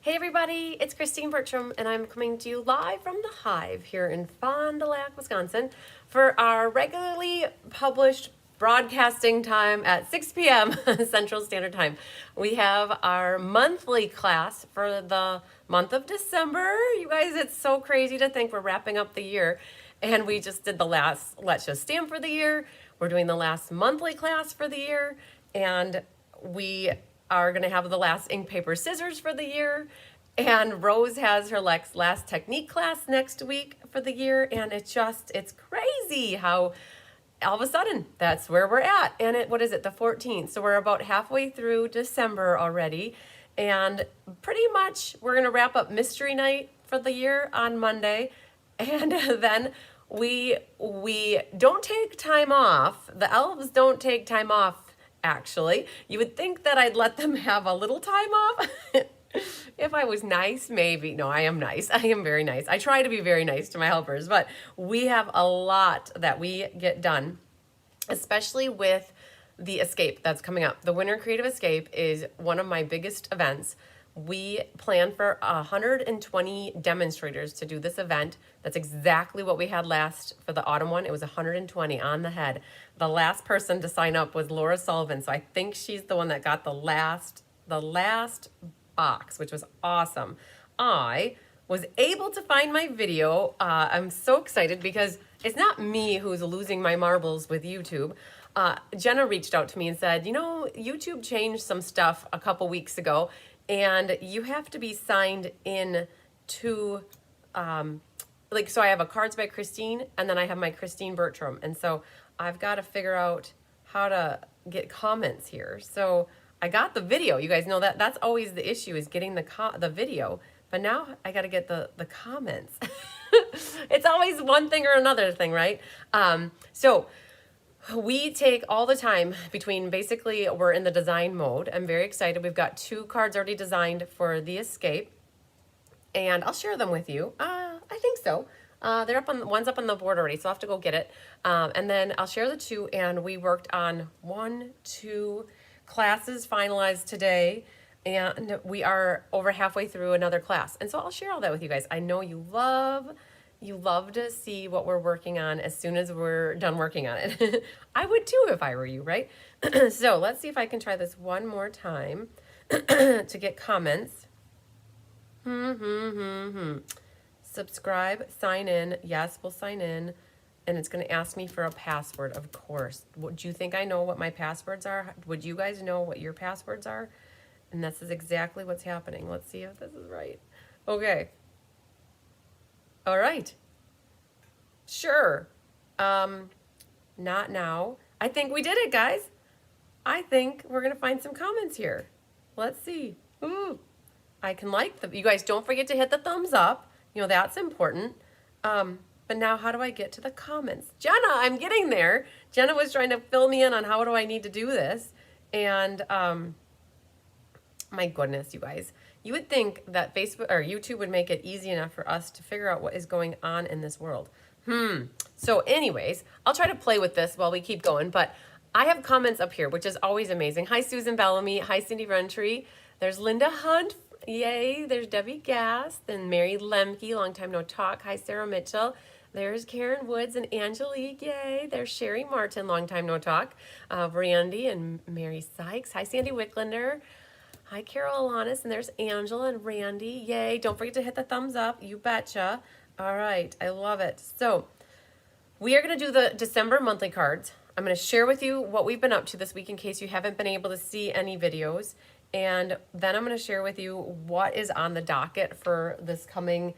Hey everybody, it's Christine Bertram, and I'm coming to you live from the Hive here in Fond du Lac, Wisconsin, for our regularly published broadcasting time at 6 p.m. Central Standard Time. We have our monthly class for the month of December. You guys, it's so crazy to think we're wrapping up the year, and we just did the last Let's Just Stamp for the year. We're doing the last monthly class for the year, and we are going to have the last ink, paper, scissors for the year. And Rose has her last technique class next week for the year. And it's crazy how all of a sudden that's where we're at. And what is it, the 14th? So we're about halfway through December already. And pretty much we're going to wrap up Mystery Night for the year on Monday. And then we don't take time off. The elves don't take time off. Actually, you would think that I'd let them have a little time off. If I was nice, maybe. No, I am nice. I am very nice. I try to be very nice to my helpers, but we have a lot that we get done, especially with the Escape that's coming up. The Winter Creative Escape is one of my biggest events. We plan for 120 demonstrators to do this event. That's exactly what we had last for the autumn one. It was 120 on the head. The last person to sign up was Laura Sullivan, so I think she's the one that got the last box, which was awesome. I was able to find my video. I'm so excited because it's not me who's losing my marbles with YouTube. Jenna reached out to me and said, you know, YouTube changed some stuff a couple weeks ago, and you have to be signed in to, so I have a Cards by Christine, and then I have my Christine Bertram. And so I've got to figure out how to get comments here. So I got the video. You guys know that that's always the issue, is getting the video. But now I got to get the comments. It's always one thing or another thing, right? So we take all the time between, basically, we're in the design mode. I'm very excited. We've got 2 cards already designed for the Escape, and I'll share them with you. I think so. They're up on, one's up on the board already, so I'll have to go get it. And then I'll share the 2, and we worked on 2 classes finalized today, and we are over halfway through another class. And so I'll share all that with you guys. I know you love to see what we're working on as soon as we're done working on it. I would too if I were you, right? So let's see if I can try this one more time to get comments. Subscribe, sign in. Yes, we'll sign in. And it's going to ask me for a password, of course. Do you think I know what my passwords are? Would you guys know what your passwords are? And this is exactly what's happening. Let's see if this is right. Okay. All right. Sure. Not now. I think we did it, guys. I think we're going to find some comments here. Let's see. Ooh. I can like them. You guys don't forget to hit the thumbs up. You know, that's important. But now how do I get to the comments? Jenna, I'm getting there. Jenna was trying to fill me in on how do I need to do this. And my goodness, you guys. You would think that Facebook or YouTube would make it easy enough for us to figure out what is going on in this world. So anyways, I'll try to play with this while we keep going, but I have comments up here, which is always amazing. Hi, Susan Bellamy. Hi, Cindy Runtree. There's Linda Hunt. Yay. There's Debbie Gass. Then Mary Lemke. Long time no talk. Hi, Sarah Mitchell. There's Karen Woods and Angelique. Yay. There's Sherry Martin. Long time no talk. Randy and Mary Sykes. Hi, Sandy Wicklander. Hi, Carol Alanis, and there's Angela and Randy. Yay. Don't forget to hit the thumbs up. You betcha. All right. I love it. So we are going to do the December monthly cards. I'm going to share with you what we've been up to this week in case you haven't been able to see any videos. And then I'm going to share with you what is on the docket for this coming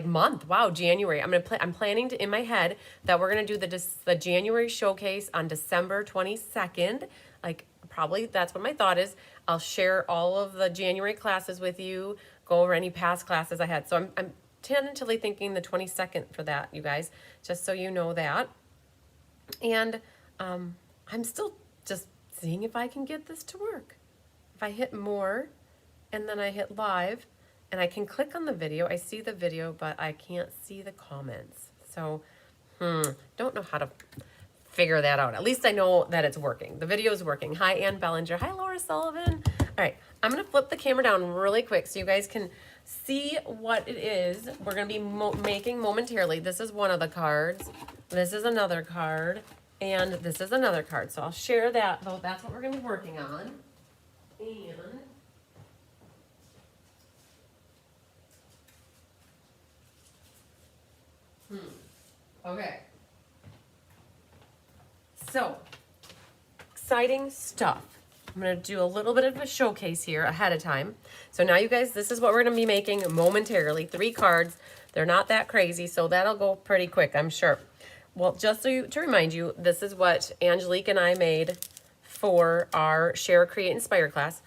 month. Wow, January. I'm planning to, in my head, that we're going to do the January showcase on December 22nd. Probably that's what my thought is. I'll share all of the January classes with you, go over any past classes I had. So I'm tentatively thinking the 22nd for that, you guys, just so you know that. And I'm still just seeing if I can get this to work. If I hit more and then I hit live and I can click on the video, I see the video, but I can't see the comments. So, don't know how to figure that out. At least I know that it's working. The video is working. Hi, Ann Bellinger. Hi, Laura Sullivan. All right, I'm going to flip the camera down really quick so you guys can see what it is we're going to be making momentarily. This is one of the cards. This is another card. And this is another card. So I'll share that, though. That's what we're going to be working on. And okay. So, exciting stuff. I'm going to do a little bit of a showcase here ahead of time. So now you guys, this is what we're going to be making momentarily. 3 cards. They're not that crazy, so that'll go pretty quick, I'm sure. Well, just to remind you, this is what Angelique and I made for our Share, Create, Inspire class.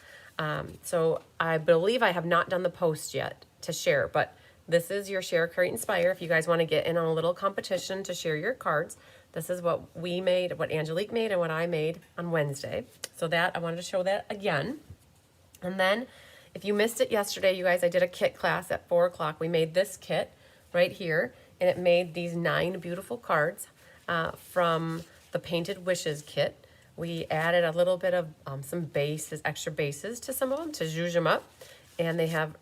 So I believe I have not done the post yet to share, but this is your Share, Create, Inspire. If you guys want to get in on a little competition to share your cards, this is what we made, what Angelique made, and what I made on Wednesday. So that, I wanted to show that again. And then, if you missed it yesterday, you guys, I did a kit class at 4 o'clock. We made this kit right here, and it made these 9 beautiful cards from the Painted Wishes kit. We added a little bit of some bases, extra bases to some of them to zhuzh them up. And they have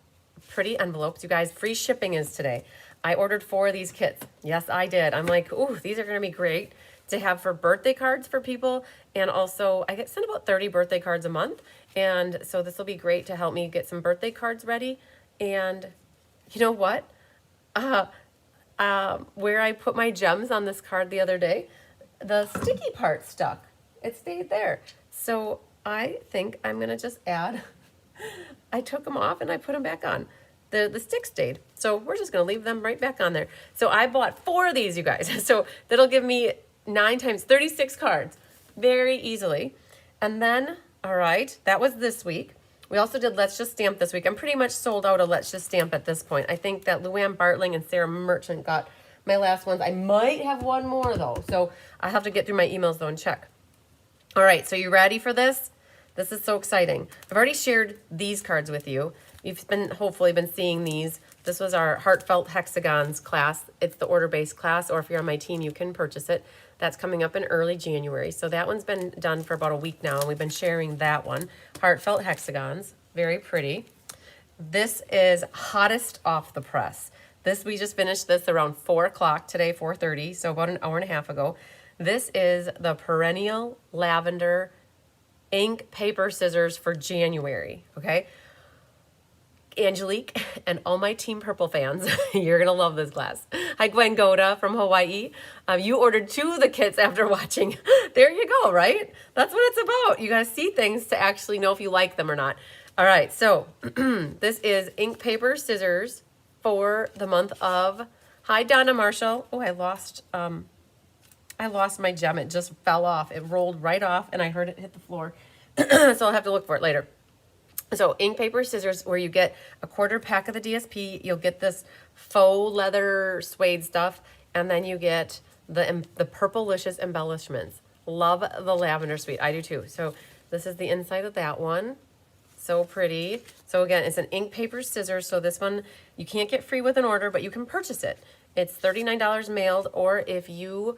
pretty envelopes. You guys, free shipping is today. I ordered 4 of these kits. Yes, I did. I'm like, ooh, these are going to be great to have for birthday cards for people. And also, I get sent about 30 birthday cards a month. And so this will be great to help me get some birthday cards ready. And you know what? Where I put my gems on this card the other day, the sticky part stuck. It stayed there. So I think I'm going to just add, I took them off and I put them back on. The stick stayed. So we're just going to leave them right back on there. So I bought 4 of these, you guys. So that'll give me 9 times 36 cards very easily. And then, all right, that was this week. We also did Let's Just Stamp this week. I'm pretty much sold out of Let's Just Stamp at this point. I think that Luann Bartling and Sarah Merchant got my last ones. I might have one more, though. So I have to get through my emails, though, and check. All right, so you ready for this? This is so exciting. I've already shared these cards with you. You've hopefully been seeing these. This was our Heartfelt Hexagons class. It's the order-based class, or if you're on my team, you can purchase it. That's coming up in early January. So that one's been done for about a week now, and we've been sharing that one. Heartfelt Hexagons, very pretty. This is hottest off the press. We just finished this around 4 o'clock today, 4:30, so about an hour and a half ago. This is the Perennial Lavender Ink Paper Scissors for January, okay? Angelique and all my Team Purple fans, you're going to love this class. Hi, Gwen Goda from Hawaii. You ordered 2 of the kits after watching. There you go, right? That's what it's about. You got to see things to actually know if you like them or not. All right, so this is ink, paper, scissors for the month of... Hi, Donna Marshall. Oh, I lost my gem. It just fell off. It rolled right off, and I heard it hit the floor. So I'll have to look for it later. So ink, paper, scissors, where you get a 1/4 pack of the DSP, you'll get this faux leather suede stuff, and then you get the Purplelicious embellishments. Love the lavender suite. I do too. So this is the inside of that one. So pretty. So again, it's an ink, paper, scissors. So this one you can't get free with an order, but you can purchase it. It's $39 mailed, or if you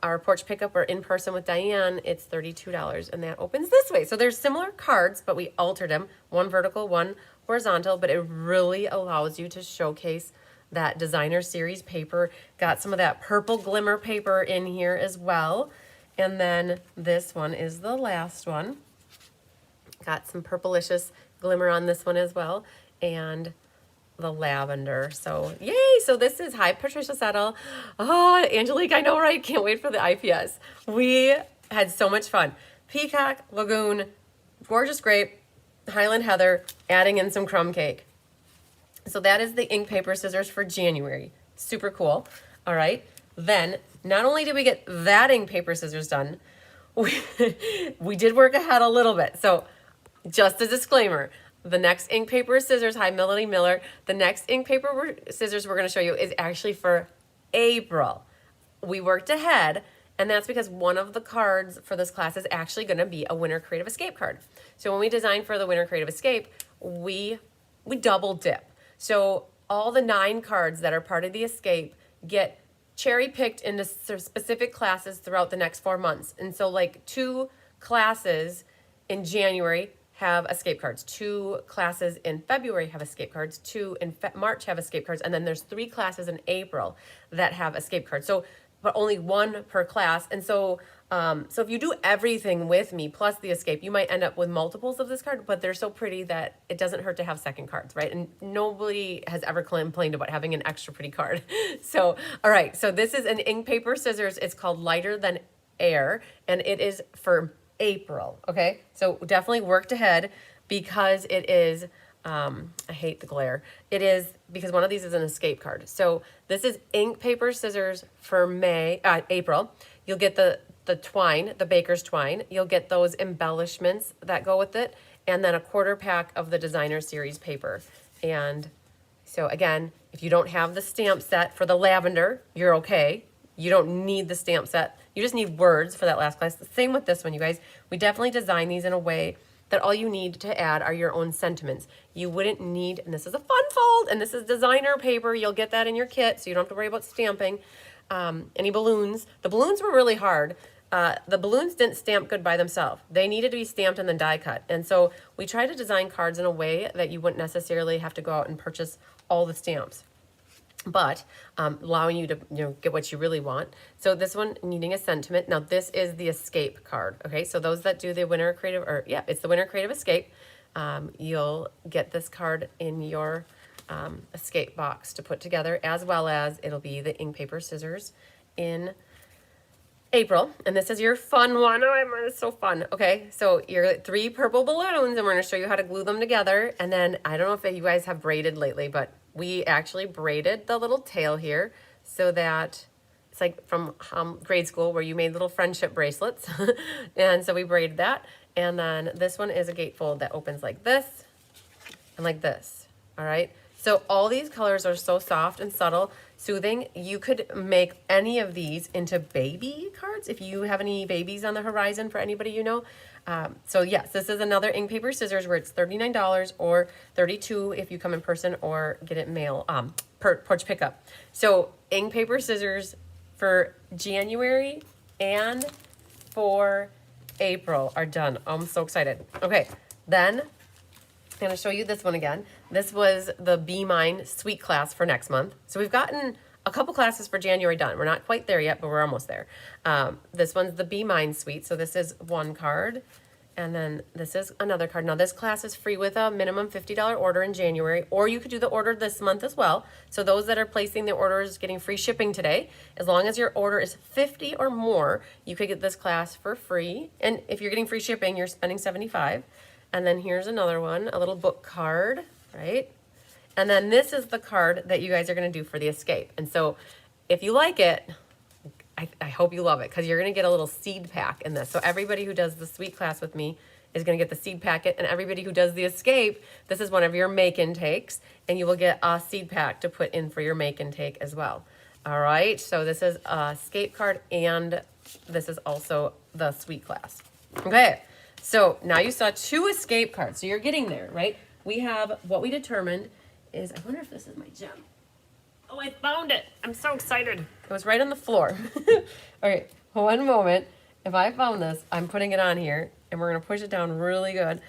are porch pickup or in person with Diane, it's $32, and that opens this way. So there's similar cards, but we altered them, one vertical, one horizontal, but it really allows you to showcase that designer series paper. Got some of that purple glimmer paper in here as well. And then this one is the last one. Got some Purplelicious glimmer on this one as well, and the lavender. So yay! So this is, hi Patricia Settle. Oh, Angelique, I know, right? Can't wait for the IPS. We had so much fun. Peacock, Lagoon, Gorgeous Grape, Highland Heather, adding in some crumb cake. So that is the ink, paper, scissors for January. Super cool. All right. Then not only did we get that ink, paper, scissors done, we did work ahead a little bit. So just a disclaimer, the next ink, paper, scissors, hi Melody Miller, the next ink, paper, scissors we're going to show you is actually for April. We worked ahead, and that's because one of the cards for this class is actually going to be a Winter Creative Escape card. So when we designed for the Winter Creative Escape, we double dip. So all the 9 cards that are part of the escape get cherry picked into specific classes throughout the next 4 months. And so like 2 classes in January have escape cards. 2 classes in February have escape cards. 2 in March have escape cards. And then there's 3 classes in April that have escape cards. So, but only 1 per class. And so, so if you do everything with me plus the escape, you might end up with multiples of this card, but they're so pretty that it doesn't hurt to have second cards, right? And nobody has ever complained about having an extra pretty card. So, all right. So this is an ink, paper, scissors. It's called Lighter Than Air, and it is for April. Okay. So definitely worked ahead because it is, I hate the glare. It is because one of these is an escape card. So this is ink, paper, scissors for April. You'll get the twine, the baker's twine. You'll get those embellishments that go with it, and then a 1/4 pack of the designer series paper. And so again, if you don't have the stamp set for the lavender, you're okay. You don't need the stamp set. You just need words for that last class. Same with this one, you guys. We definitely design these in a way that all you need to add are your own sentiments. You wouldn't need, and this is a fun fold, and this is designer paper. You'll get that in your kit, so you don't have to worry about stamping. Any balloons. The balloons were really hard. The balloons didn't stamp good by themselves. They needed to be stamped and then die cut. And so we try to design cards in a way that you wouldn't necessarily have to go out and purchase all the stamps, but allowing you to get what you really want. So this one, needing a sentiment. Now this is the escape card. Okay, so those that do the Winter Creative, or yeah, it's the Winter Creative Escape. You'll get this card in your escape box to put together, as well as it'll be the ink, paper, scissors in April. And this is your fun one. Oh, it's so fun. Okay, so your 3 purple balloons, and we're going to show you how to glue them together. And then I don't know if you guys have braided lately, but we actually braided the little tail here so that it's like from grade school where you made little friendship bracelets. And so we braided that. And then this one is a gatefold that opens like this and like this. All right. So all these colors are so soft and subtle, soothing. You could make any of these into baby cards if you have any babies on the horizon for anybody you know. So yes, this is another ink, paper, scissors where it's $39 or $32 if you come in person or get it mail, porch pickup. So ink, paper, scissors for January and for April are done. I'm so excited. Okay, then I'm going to show you this one again. This was the Be Mine Suite class for next month. So we've gotten a couple classes for January done. We're not quite there yet, but we're almost there. This one's the Be Mine Suite. So this is one card, and then this is another card. Now this class is free with a minimum $50 order in January, or you could do the order this month as well. So those that are placing the orders, getting free shipping today, as long as your order is 50 or more, you could get this class for free. And if you're getting free shipping, you're spending $75. And then here's another one, a little book card, right? And then this is the card that you guys are going to do for the escape. And so if you like it, I hope you love it, because you're going to get a little seed pack in this. So everybody who does the suite class with me is going to get the seed packet, and everybody who does the escape, this is one of your make intakes, and you will get a seed pack to put in for your make intake as well. All right, so this is a escape card, and this is also the suite class. Okay. So now you saw 2 escape cards. So you're getting there, right? We have what we determined is, I wonder if this is my gem. Oh, I found it. I'm so excited. It was right on the floor. All right, one moment. If I found this, I'm putting it on here, and we're going to push it down really good.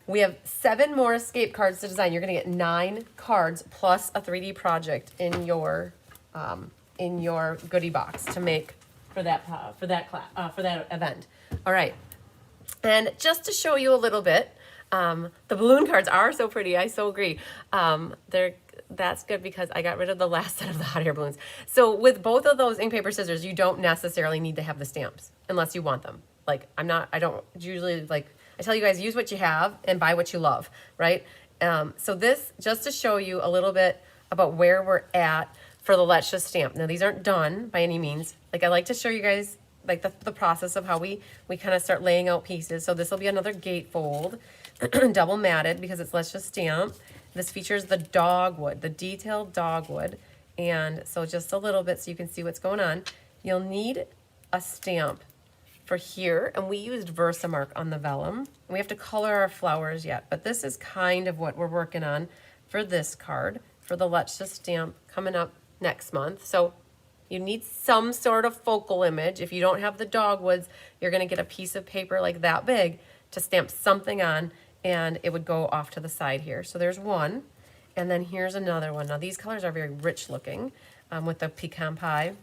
We have 7 more escape cards to design. You're going to get 9 cards plus a 3D project in your goodie box to make for that event. All right. And just to show you a little bit, the balloon cards are so pretty. I so agree. That's good because I got rid of the last set of the hot air balloons. So with both of those ink, paper, scissors, you don't necessarily need to have the stamps unless you want them. Like I don't usually, like I tell you guys, use what you have and buy what you love, right? So this, just to show you a little bit about where we're at for the Let's Just Stamp. Now these aren't done by any means. Like I like to show you guys like the process of how we kind of start laying out pieces. So this will be another gatefold, double matted because it's Let's Just Stamp. This features the dogwood, the detailed dogwood. And so just a little bit so you can see what's going on. You'll need a stamp for here, and we used Versamark on the vellum. We have to color our flowers yet, but this is kind of what we're working on for this card, for the Let's Just Stamp coming up next month. So you need some sort of focal image. If you don't have the dogwoods, you're gonna get a piece of paper like that big to stamp something on, and it would go off to the side here. So there's one, and then here's another one. Now these colors are very rich looking with the pecan pie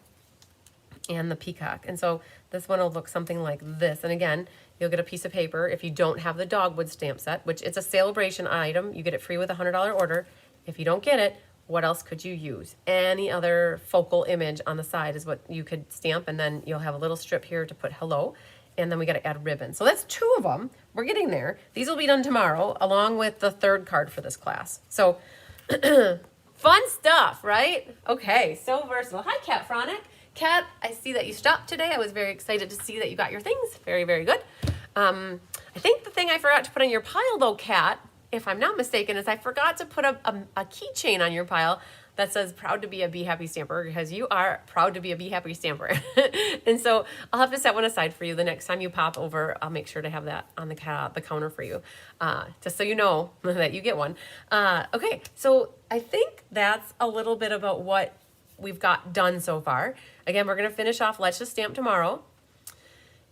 and the peacock. And so this one will look something like this. And again, you'll get a piece of paper if you don't have the dogwood stamp set, which it's a sale-a-bration item. You get it free with a $100 order. If you don't get it, what else could you use? Any other focal image on the side is what you could stamp, and then you'll have a little strip here to put hello, and then we got to add ribbon. So that's 2 of them. We're getting there. These will be done tomorrow along with the 3rd card for this class. So fun stuff, right? Okay, so versatile. Hi, Cat Fronic. Cat, I see that you stopped today. I was very excited to see that you got your things. Very, very good. I think the thing I forgot to put on your pile though, Cat, if I'm not mistaken, is I forgot to put a keychain on your pile that says proud to be a Be Happy Stamper, because you are proud to be a Be Happy Stamper. And so I'll have to set one aside for you the next time you pop over. I'll make sure to have that on the counter for you, just so you know that you get one. Okay, so I think that's a little bit about what we've got done so far. Again, we're going to finish off Let's Just Stamp tomorrow.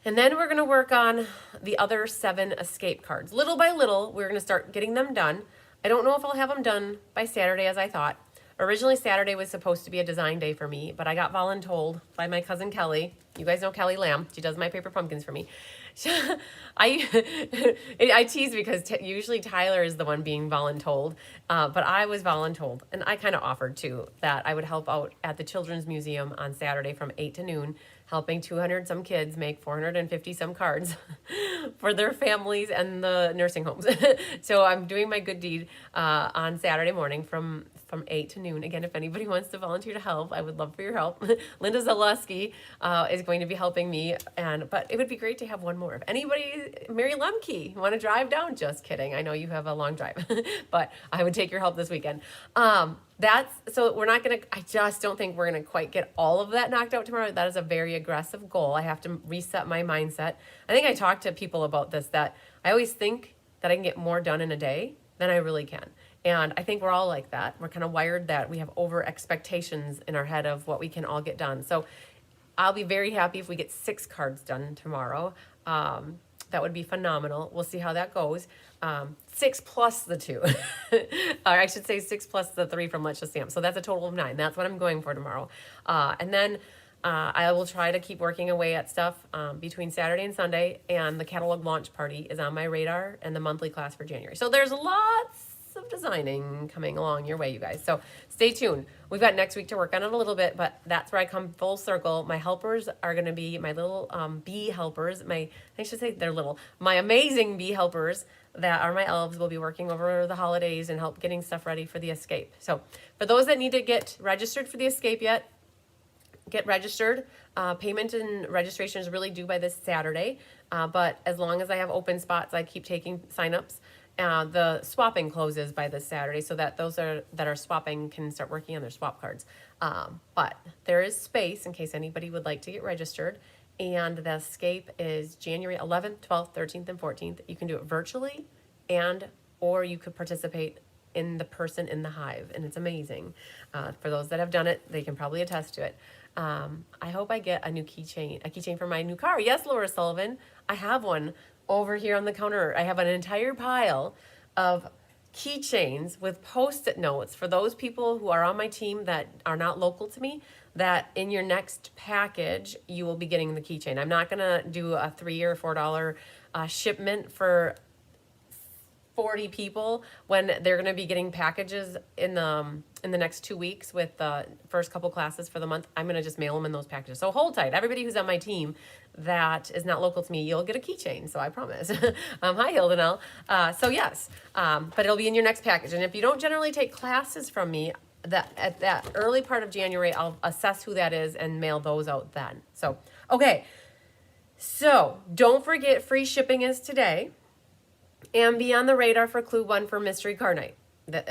And then we're going to work on the other 7 escape cards. Little by little, we're going to start getting them done. I don't know if I'll have them done by Saturday as I thought. Originally, Saturday was supposed to be a design day for me, but I got voluntold by my cousin Kelly. You guys know Kelly Lamb. She does my paper pumpkins for me. I tease because usually Tyler is the one being voluntold, but I was voluntold, and I kind of offered too that I would help out at the Children's Museum on Saturday from 8 to noon, helping 200 some kids make 450 some cards for their families and the nursing homes. So I'm doing my good deed on Saturday morning from 8 to noon. Again, if anybody wants to volunteer to help, I would love for your help. Linda Zaleski is going to be helping me, but it would be great to have one more. If anybody, Mary Lemke, want to drive down? Just kidding. I know you have a long drive, but I would take your help this weekend. So we're not going to, I just don't think we're going to quite get all of that knocked out tomorrow. That is a very aggressive goal. I have to reset my mindset. I think I talked to people about this, that I always think that I can get more done in a day than I really can. And I think we're all like that. We're kind of wired that we have over expectations in our head of what we can all get done. So I'll be very happy if we get 6 cards done tomorrow. That would be phenomenal. We'll see how that goes. 6 plus the 2. Or I should say 6 plus the 3 from Let's Just Stamp. So that's a total of 9. That's what I'm going for tomorrow. And then I will try to keep working away at stuff between Saturday and Sunday. And the catalog launch party is on my radar, and the monthly class for January. So there's lots of designing coming along your way, you guys. So stay tuned. We've got next week to work on it a little bit, but that's where I come full circle. My helpers are going to be my little bee helpers. I should say they're little. My amazing bee helpers that are my elves will be working over the holidays and help getting stuff ready for the escape. So for those that need to get registered for the escape yet, get registered. Payment and registration is really due by this Saturday, but as long as I have open spots, I keep taking signups. The swapping closes by this Saturday, so that those that are swapping can start working on their swap cards. But there is space in case anybody would like to get registered. And the escape is January 11th, 12th, 13th, and 14th. You can do it virtually, or you could participate in the person in the hive, and it's amazing. For those that have done it, they can probably attest to it. I hope I get a keychain for my new car. Yes, Laura Sullivan, I have one over here on the counter. I have an entire pile of keychains with Post-it notes for those people who are on my team that are not local to me, that in your next package, you will be getting the keychain. I'm not going to do a $3 or $4 shipment for 40 people when they're going to be getting packages in the next 2 weeks with the first couple classes for the month. I'm going to just mail them in those packages. So hold tight. Everybody who's on my team that is not local to me, you'll get a keychain. So I promise. Hi, Hildenel. So yes, but it'll be in your next package. And if you don't generally take classes from me, at that early part of January, I'll assess who that is and mail those out then. So, okay. So don't forget, free shipping is today. And be on the radar for Clue 1 for Mystery Card Night.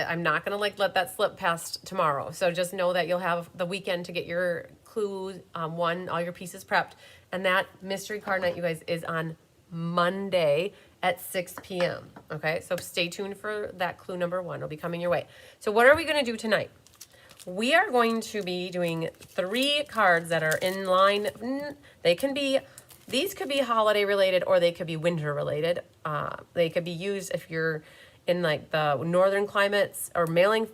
I'm not going to let that slip past tomorrow. So just know that you'll have the weekend to get your Clue 1, all your pieces prepped. And that Mystery Card Night, you guys, is on Monday at 6 p.m. Okay, so stay tuned for that Clue number 1. It'll be coming your way. So what are we going to do tonight? We are going to be doing 3 cards that are in line. They can be These could be holiday related or they could be winter related. They could be used if you're in like the northern climates or mailing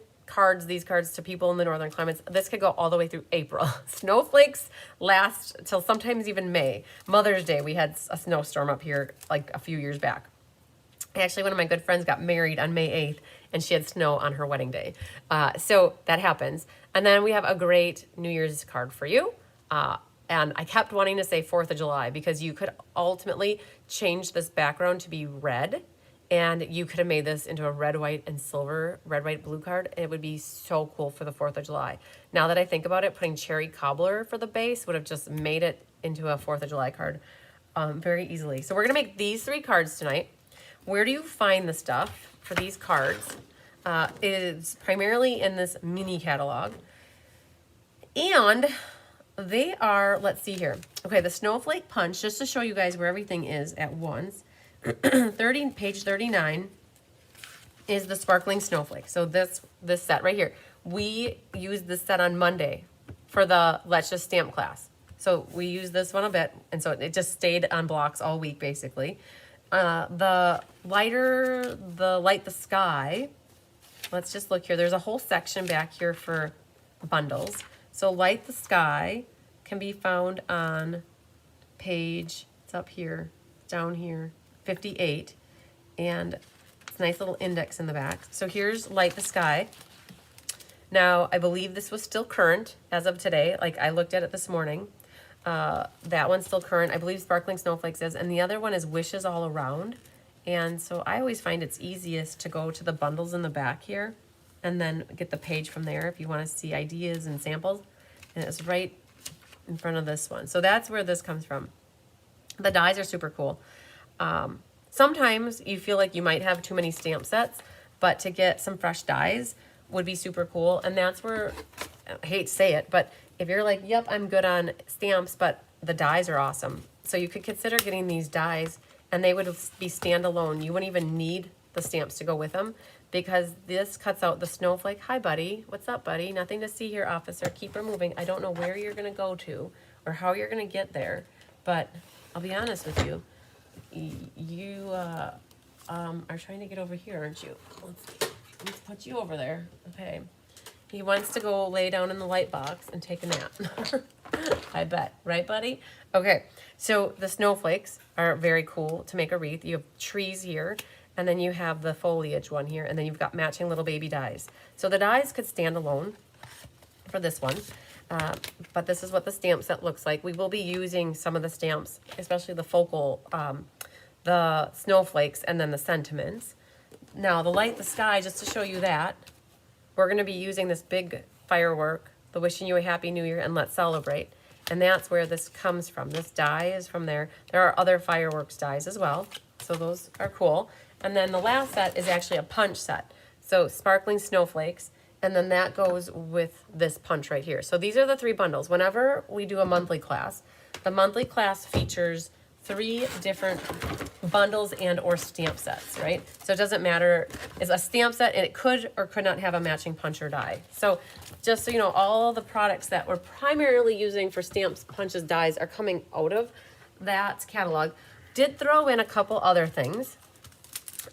these cards to people in the northern climates. This could go all the way through April. Snowflakes last till sometimes even May. Mother's Day, we had a snowstorm up here like a few years back. Actually, one of my good friends got married on May 8th and she had snow on her wedding day. So that happens. And then we have a great New Year's card for you. And I kept wanting to say 4th of July because you could ultimately change this background to be red. And you could have made this into a red, white, and silver, red, white, blue card. And it would be so cool for the 4th of July. Now that I think about it, putting cherry cobbler for the base would have just made it into a 4th of July card very easily. So we're going to make these 3 cards tonight. Where do you find the stuff for these cards? It is primarily in this mini catalog. And they are, let's see here. Okay, the Snowflake Punch, just to show you guys where everything is at once. Page 39 is the Sparkling Snowflake. So this set right here. We used this set on Monday for the Let's Just Stamp class. So we used this one a bit, and so it just stayed on blocks all week, basically. The Light the Sky, let's just look here. There's a whole section back here for bundles. So Light the Sky can be found on page, it's up here, down here, 58. And it's a nice little index in the back. So here's Light the Sky. Now, I believe this was still current as of today. Like I looked at it this morning. That one's still current. I believe Sparkling Snowflakes is. And the other one is Wishes All Around. And so I always find it's easiest to go to the bundles in the back here and then get the page from there if you want to see ideas and samples. And it's right in front of this one. So that's where this comes from. The dies are super cool. Sometimes you feel like you might have too many stamp sets, but to get some fresh dies would be super cool. And that's where, I hate to say it, but if you're like, yep, I'm good on stamps, but the dies are awesome. So you could consider getting these dies and they would be standalone. You wouldn't even need the stamps to go with them because this cuts out the snowflake. Hi, buddy. What's up, buddy? Nothing to see here, officer. Keep her moving. I don't know where you're going to go to or how you're going to get there, but I'll be honest with you. You are trying to get over here, aren't you? Let's put you over there. Okay. He wants to go lay down in the light box and take a nap. I bet. Right, buddy? Okay. So the snowflakes are very cool to make a wreath. You have trees here, and then you have the foliage one here, and then you've got matching little baby dies. So the dies could stand alone for this one. But this is what the stamp set looks like. We will be using some of the stamps, especially the focal, the snowflakes, and then the sentiments. Now, the Light the Sky, just to show you that, we're going to be using this big firework, the Wishing You a Happy New Year and Let's Celebrate. And that's where this comes from. This die is from there. There are other fireworks dies as well. So those are cool. And then the last set is actually a punch set. So Sparkling Snowflakes. And then that goes with this punch right here. So these are the 3 bundles. Whenever we do a monthly class, the monthly class features 3 different bundles and or stamp sets, right? So it doesn't matter. It's a stamp set and it could or could not have a matching punch or die. So just so you know, all the products that we're primarily using for stamps, punches, dies are coming out of that catalog. Did throw in a couple other things.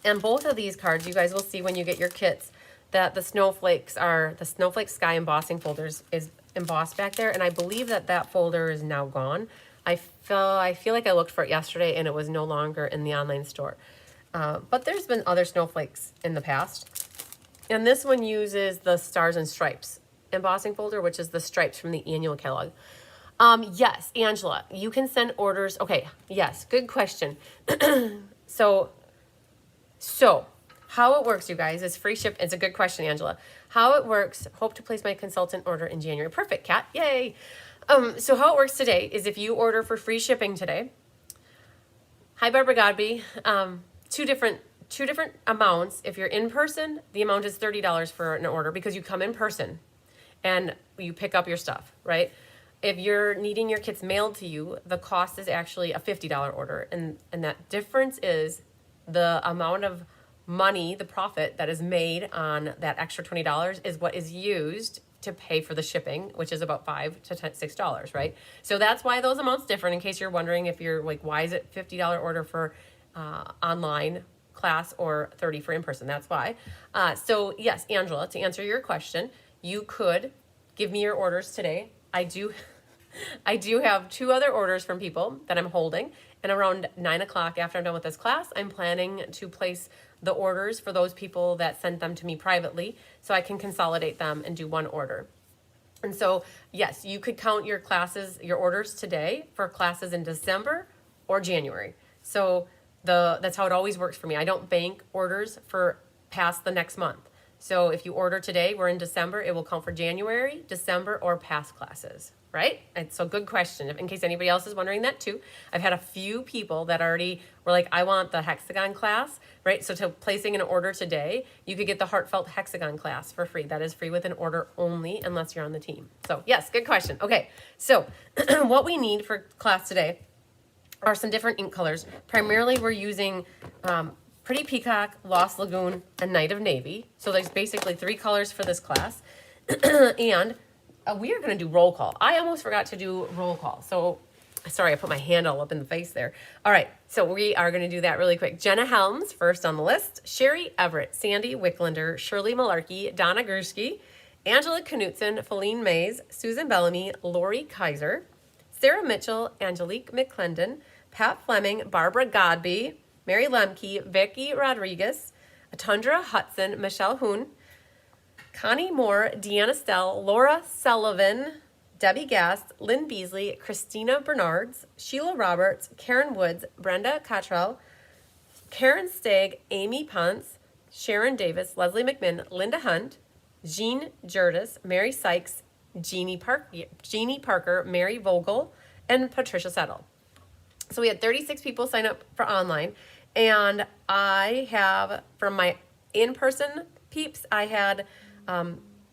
And both of these cards, you guys will see when you get your kits, that the snowflakes are, the Snowflake Sky embossing folders is embossed back there. And I believe that that folder is now gone. I feel like I looked for it yesterday and it was no longer in the online store. But there's been other snowflakes in the past. And this one uses the Stars and Stripes embossing folder, which is the stripes from the annual catalog. Yes, Angela, you can send orders. Okay, yes, good question. So how it works, you guys, is free ship. It's a good question, Angela. How it works, hope to place my consultant order in January. Perfect, Kat, yay. So how it works today is if you order for free shipping today, hi, Barbara Godby, two different amounts. If you're in person, the amount is $30 for an order because you come in person and you pick up your stuff, right? If you're needing your kits mailed to you, the cost is actually a $50 order. And that difference is the amount of money, the profit that is made on that extra $20 is what is used to pay for the shipping, which is about $5 to $6, right? So that's why those amounts different, in case you're wondering if you're like, why is it $50 order for online class or 30 for in-person? That's why. So yes, Angela, to answer your question, you could give me your orders today. I do have 2 other orders from people that I'm holding, and around 9 o'clock after I'm done with this class, I'm planning to place the orders for those people that sent them to me privately so I can consolidate them and do one order. And so, yes, you could count your classes, your orders today for classes in December or January. So that's how it always works for me. I don't bank orders for past the next month. So if you order today, we're in December, it will count for January, December, or past classes, right? And so good question. In case anybody else is wondering that too. I've had a few people that already were like, I want the hexagon class, right? So to placing an order today, you could get the heartfelt hexagon class for free. That is free with an order only unless you're on the team. So yes, good question. Okay, so what we need for class today are some different ink colors. Primarily we're using Pretty Peacock, Lost Lagoon, and Night of Navy. So there's basically 3 colors for this class. And we are going to do roll call. I almost forgot to do roll call. So sorry, I put my hand all up in the face there. All right, so we are going to do that really quick. Jenna Helms, first on the list. Sherry Everett, Sandy Wicklander, Shirley Malarkey, Donna Gursky, Angela Knutson, Feline Mays, Susan Bellamy, Lori Kaiser, Sarah Mitchell, Angelique McClendon, Pat Fleming, Barbara Godby, Mary Lemke, Vicky Rodriguez, Tundra Hudson, Michelle Hoon, Connie Moore, Deanna Stell, Laura Sullivan, Debbie Gast, Lynn Beasley, Christina Bernards, Sheila Roberts, Karen Woods, Brenda Cottrell, Karen Stagg, Amy Punce, Sharon Davis, Leslie McMinn, Linda Hunt, Jean Jurdis, Mary Sykes, Jeannie Parker, Mary Vogel, and Patricia Settle. So we had 36 people sign up for online, and I have, from my in-person peeps, I had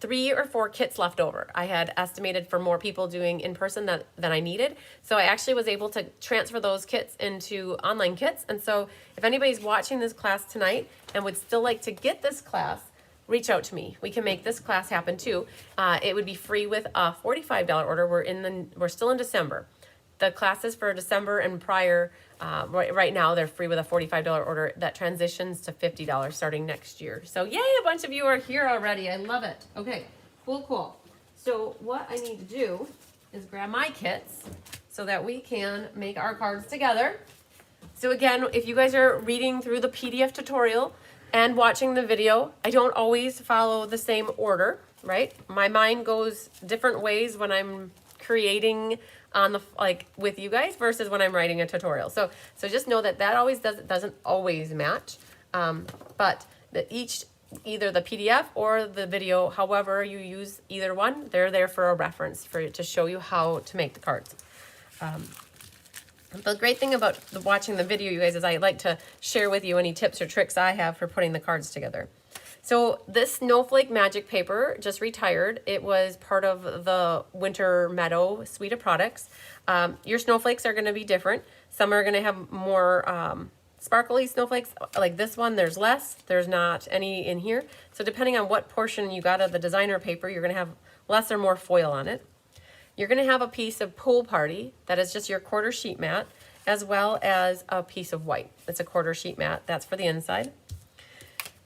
3 or 4 kits left over. I had estimated for more people doing in-person than I needed, so I actually was able to transfer those kits into online kits. And so if anybody's watching this class tonight and would still like to get this class, reach out to me. We can make this class happen too. It would be free with a $45 order. We're still in December. The classes for December and prior, right now, they're free with a $45 order that transitions to $50 starting next year. So yay, a bunch of you are here already. I love it. Okay, cool. So what I need to do is grab my kits so that we can make our cards together. So again, if you guys are reading through the PDF tutorial and watching the video, I don't always follow the same order, right? My mind goes different ways when I'm creating on the with you guys versus when I'm writing a tutorial. So just know that always doesn't always match. But either the PDF or the video, however you use either one, they're there for a reference to show you how to make the cards. The great thing about watching the video, you guys, is I like to share with you any tips or tricks I have for putting the cards together. So this Snowflake Magic paper just retired. It was part of the Winter Meadow suite of products. Your snowflakes are going to be different. Some are going to have more sparkly snowflakes. Like this one, there's less. There's not any in here. So depending on what portion you got of the designer paper, you're going to have less or more foil on it. You're going to have a piece of Pool Party that is just your quarter sheet mat, as well as a piece of white. It's a quarter sheet mat. That's for the inside.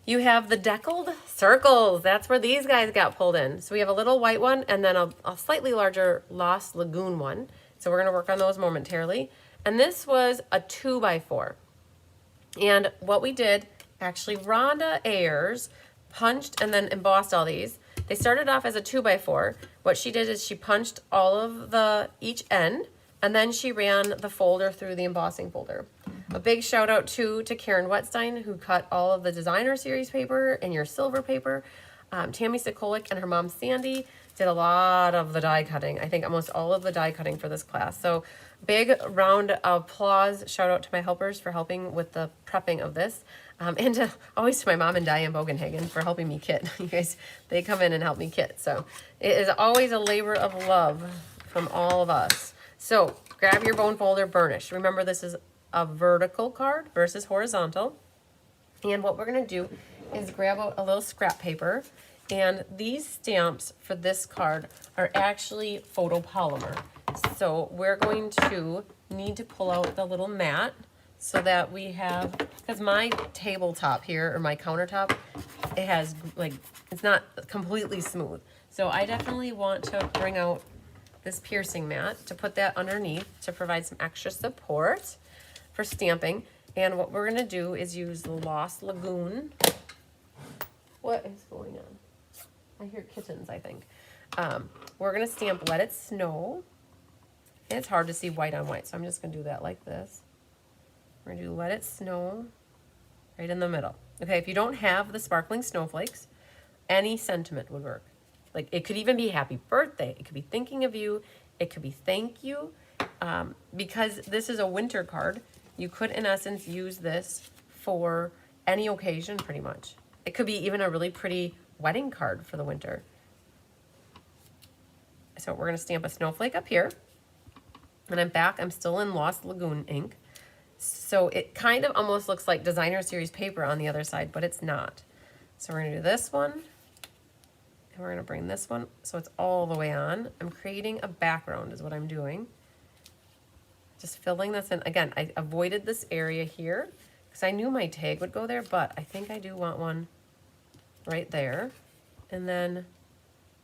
You have the deckled circles. That's where these guys got pulled in. So we have a little white one and then a slightly larger Lost Lagoon one. So we're going to work on those momentarily. And this was a 2x4. And what we did, actually, Rhonda Ayers punched and then embossed all these. They started off as a 2x4. What she did is she punched all of each end, and then she ran the folder through the embossing folder. A big shout out to Karen Wetstein, who cut all of the designer series paper and your silver paper. Tammy Sikolik and her mom Sandy did a lot of the die cutting. I think almost all of the die cutting for this class. So big round of applause. Shout out to my helpers for helping with the prepping of this. And always to my mom and Diane Bogenhagen for helping me kit. You guys, they come in and help me kit. So it is always a labor of love from all of us. So grab your bone folder, burnish. Remember, this is a vertical card versus horizontal. And what we're going to do is grab a little scrap paper And these stamps for this card are actually photopolymer. So we're going to need to pull out the little mat so that we have, because my tabletop here, or my countertop, it has like, it's not completely smooth. So I definitely want to bring out this piercing mat to put that underneath to provide some extra support for stamping. And what we're gonna do is use the Lost Lagoon. What is going on? I hear kittens, I think. We're gonna stamp Let It Snow. And it's hard to see white on white, so I'm just gonna do that like this. We're gonna do Let It Snow right in the middle. Okay, if you don't have the sparkling snowflakes, any sentiment would work. Like, it could even be happy birthday. It could be thinking of you. It could be thank you. Because this is a winter card, you could, in essence, use this for any occasion, pretty much. It could be even a really pretty wedding card for the winter. So we're going to stamp a snowflake up here. And I'm back. I'm still in Lost Lagoon ink. So it kind of almost looks like Designer Series paper on the other side, but it's not. So we're going to do this one. And we're going to bring this one so it's all the way on. I'm creating a background is what I'm doing. Just filling this in. Again, I avoided this area here because I knew my tag would go there, but I think I do want one right there. And then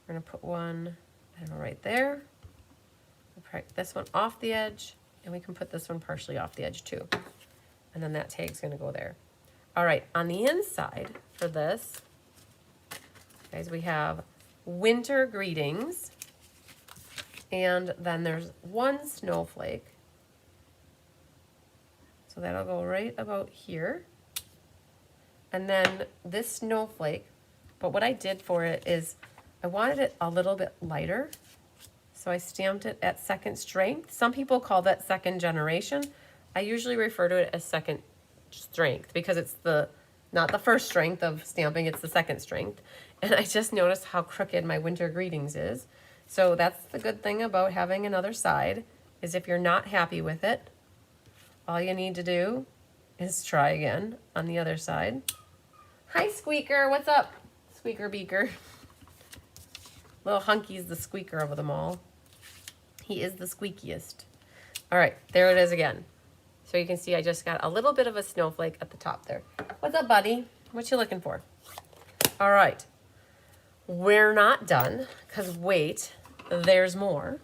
we're going to put one, I don't know, right there. We'll break this one off the edge, and we can put this one partially off the edge too. And then that tag's going to go there. All right, on the inside for this, guys, we have winter greetings, and then there's one snowflake. So that'll go right about here. And then this snowflake, but what I did for it is I wanted it a little bit lighter. So I stamped it at second strength. Some people call that second generation. I usually refer to it as second strength because it's not the first strength of stamping, it's the second strength. And I just noticed how crooked my winter greetings is. So that's the good thing about having another side, is if you're not happy with it, all you need to do is try again on the other side. Hi, Squeaker, what's up? Squeaker Beaker. Little Hunky's the squeaker of them all. He is the squeakiest. All right, there it is again. So you can see I just got a little bit of a snowflake at the top there. What's up, buddy? What you looking for? All right, we're not done, because wait, there's more.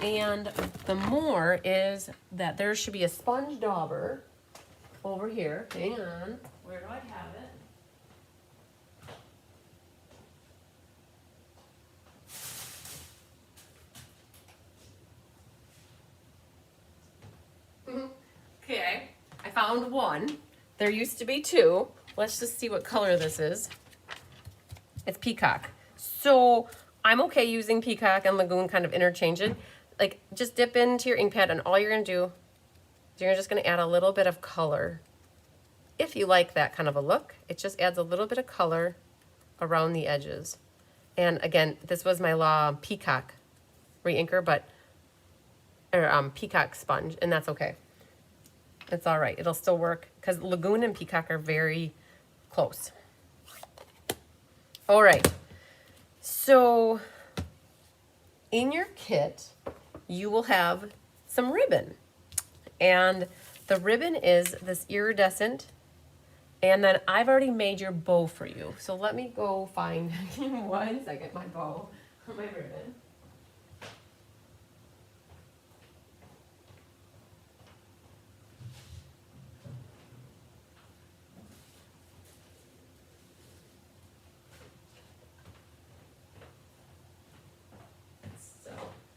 And the more is that there should be a sponge dauber over here. Hang on, where do I have it? Okay, I found one. There used to be two. Let's just see what color this is. It's peacock. So I'm okay using peacock and lagoon kind of interchanging. Like, just dip into your ink pad, and all you're gonna do is you're just gonna add a little bit of color. If you like that kind of a look, it just adds a little bit of color around the edges. And again, this was my Law Peacock re-inker, or peacock sponge, and that's okay. It's all right. It'll still work because lagoon and peacock are very close. All right. So in your kit, you will have some ribbon. And the ribbon is this iridescent. And then I've already made your bow for you. So let me go find, in 1 second, my bow, my ribbon.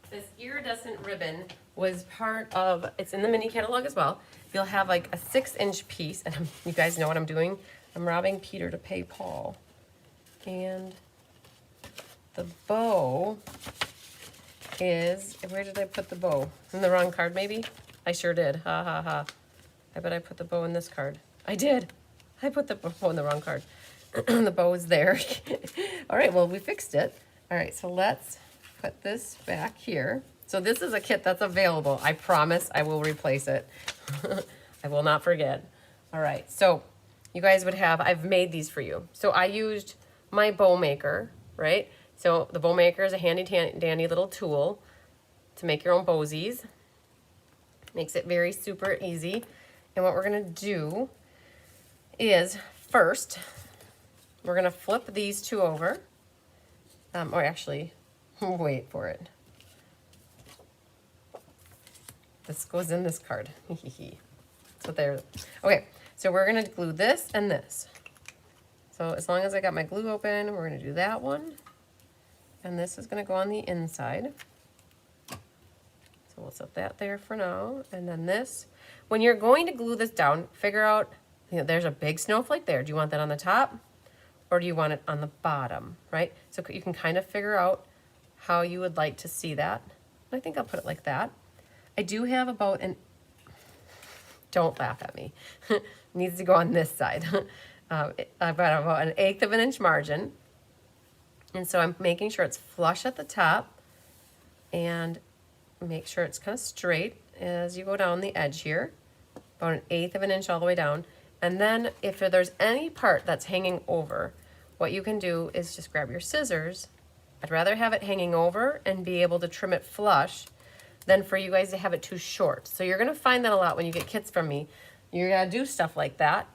This iridescent ribbon was part of, it's in the mini catalog as well. You'll have like a 6-inch piece, and you guys know what I'm doing. I'm robbing Peter to pay Paul. And the bow is, where did I put the bow? In the wrong card maybe? I sure did, ha ha ha. I bet I put the bow in this card. I did, I put the bow in the wrong card. The bow is there. All right, well, we fixed it. All right, so let's put this back here. So this is a kit that's available. I promise I will replace it. I will not forget. All right, so you guys would have, I've made these for you. So I used my bow maker, right? So the bow maker is a handy dandy little tool to make your own bowsies. Makes it very super easy. And what we're gonna do is first, we're gonna flip these two over. Or actually, wait for it. This goes in this card. So there. Okay, so we're gonna glue this and this. So as long as I got my glue open, we're gonna do that one. And this is gonna go on the inside. So we'll set that there for now. And then this, when you're going to glue this down, figure out, there's a big snowflake there. Do you want that on the top or do you want it on the bottom, right? So you can kind of figure out how you would like to see that. I think I'll put it like that. I do have about don't laugh at me. It needs to go on this side. I've got about 1/8 of an inch margin. And so I'm making sure it's flush at the top and make sure it's kind of straight as you go down the edge here, about 1/8 of an inch all the way down. And then if there's any part that's hanging over, what you can do is just grab your scissors. I'd rather have it hanging over and be able to trim it flush than for you guys to have it too short. So you're gonna find that a lot when you get kits from me. You're gonna do stuff like that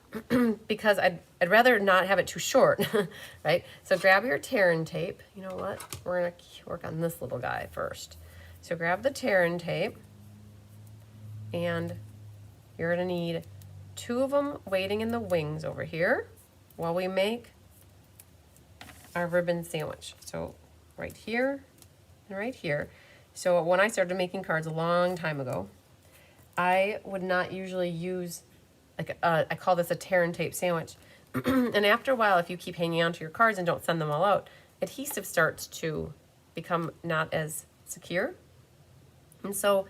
because I'd rather not have it too short, right? So grab your tear and tape. You know what? We're gonna work on this little guy first. So grab the tear and tape and you're gonna need 2 of them waiting in the wings over here while we make our ribbon sandwich. So right here and right here. So when I started making cards a long time ago, I would not usually use, like, I call this a tear and tape sandwich. And after a while, if you keep hanging on to your cards and don't send them all out, adhesive starts to become not as secure. And so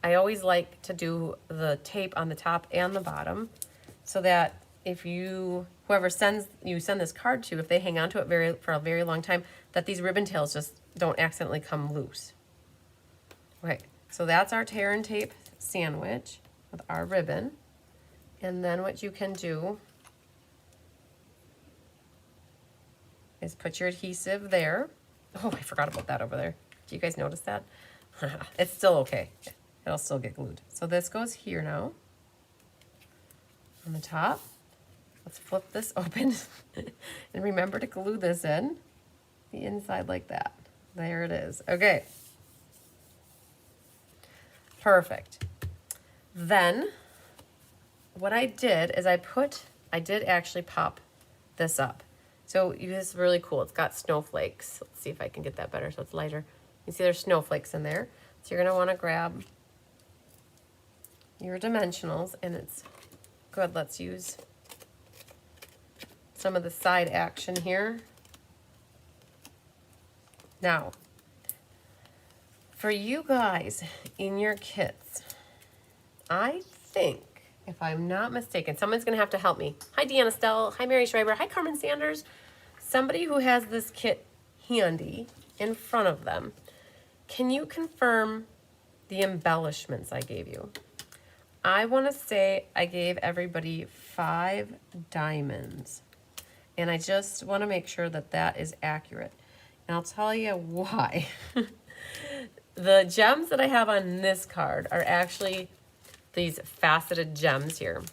I always like to do the tape on the top and the bottom so that if whoever send this card to, if they hang on to it for a very long time, that these ribbon tails just don't accidentally come loose. Okay, so that's our tear and tape sandwich with our ribbon. And then what you can do is put your adhesive there. Oh, I forgot about that over there. Do you guys notice that? It's still okay. It'll still get glued. So this goes here now on the top. Let's flip this open and remember to glue this in the inside like that. There it is. Okay. Perfect. Then what I did is I did actually pop this up. So this is really cool. It's got snowflakes. Let's see if I can get that better so it's lighter. You see there's snowflakes in there. So you're gonna wanna grab your dimensionals and it's good. Let's use some of the side action here. Now, for you guys in your kits, I think, if I'm not mistaken, someone's gonna have to help me. Hi, Deanna Stell. Hi, Mary Schreiber. Hi, Carmen Sanders. Somebody who has this kit handy in front of them. Can you confirm the embellishments I gave you? I wanna say I gave everybody 5 diamonds. And I just wanna make sure that that is accurate. And I'll tell you why. The gems that I have on this card are actually these faceted gems here.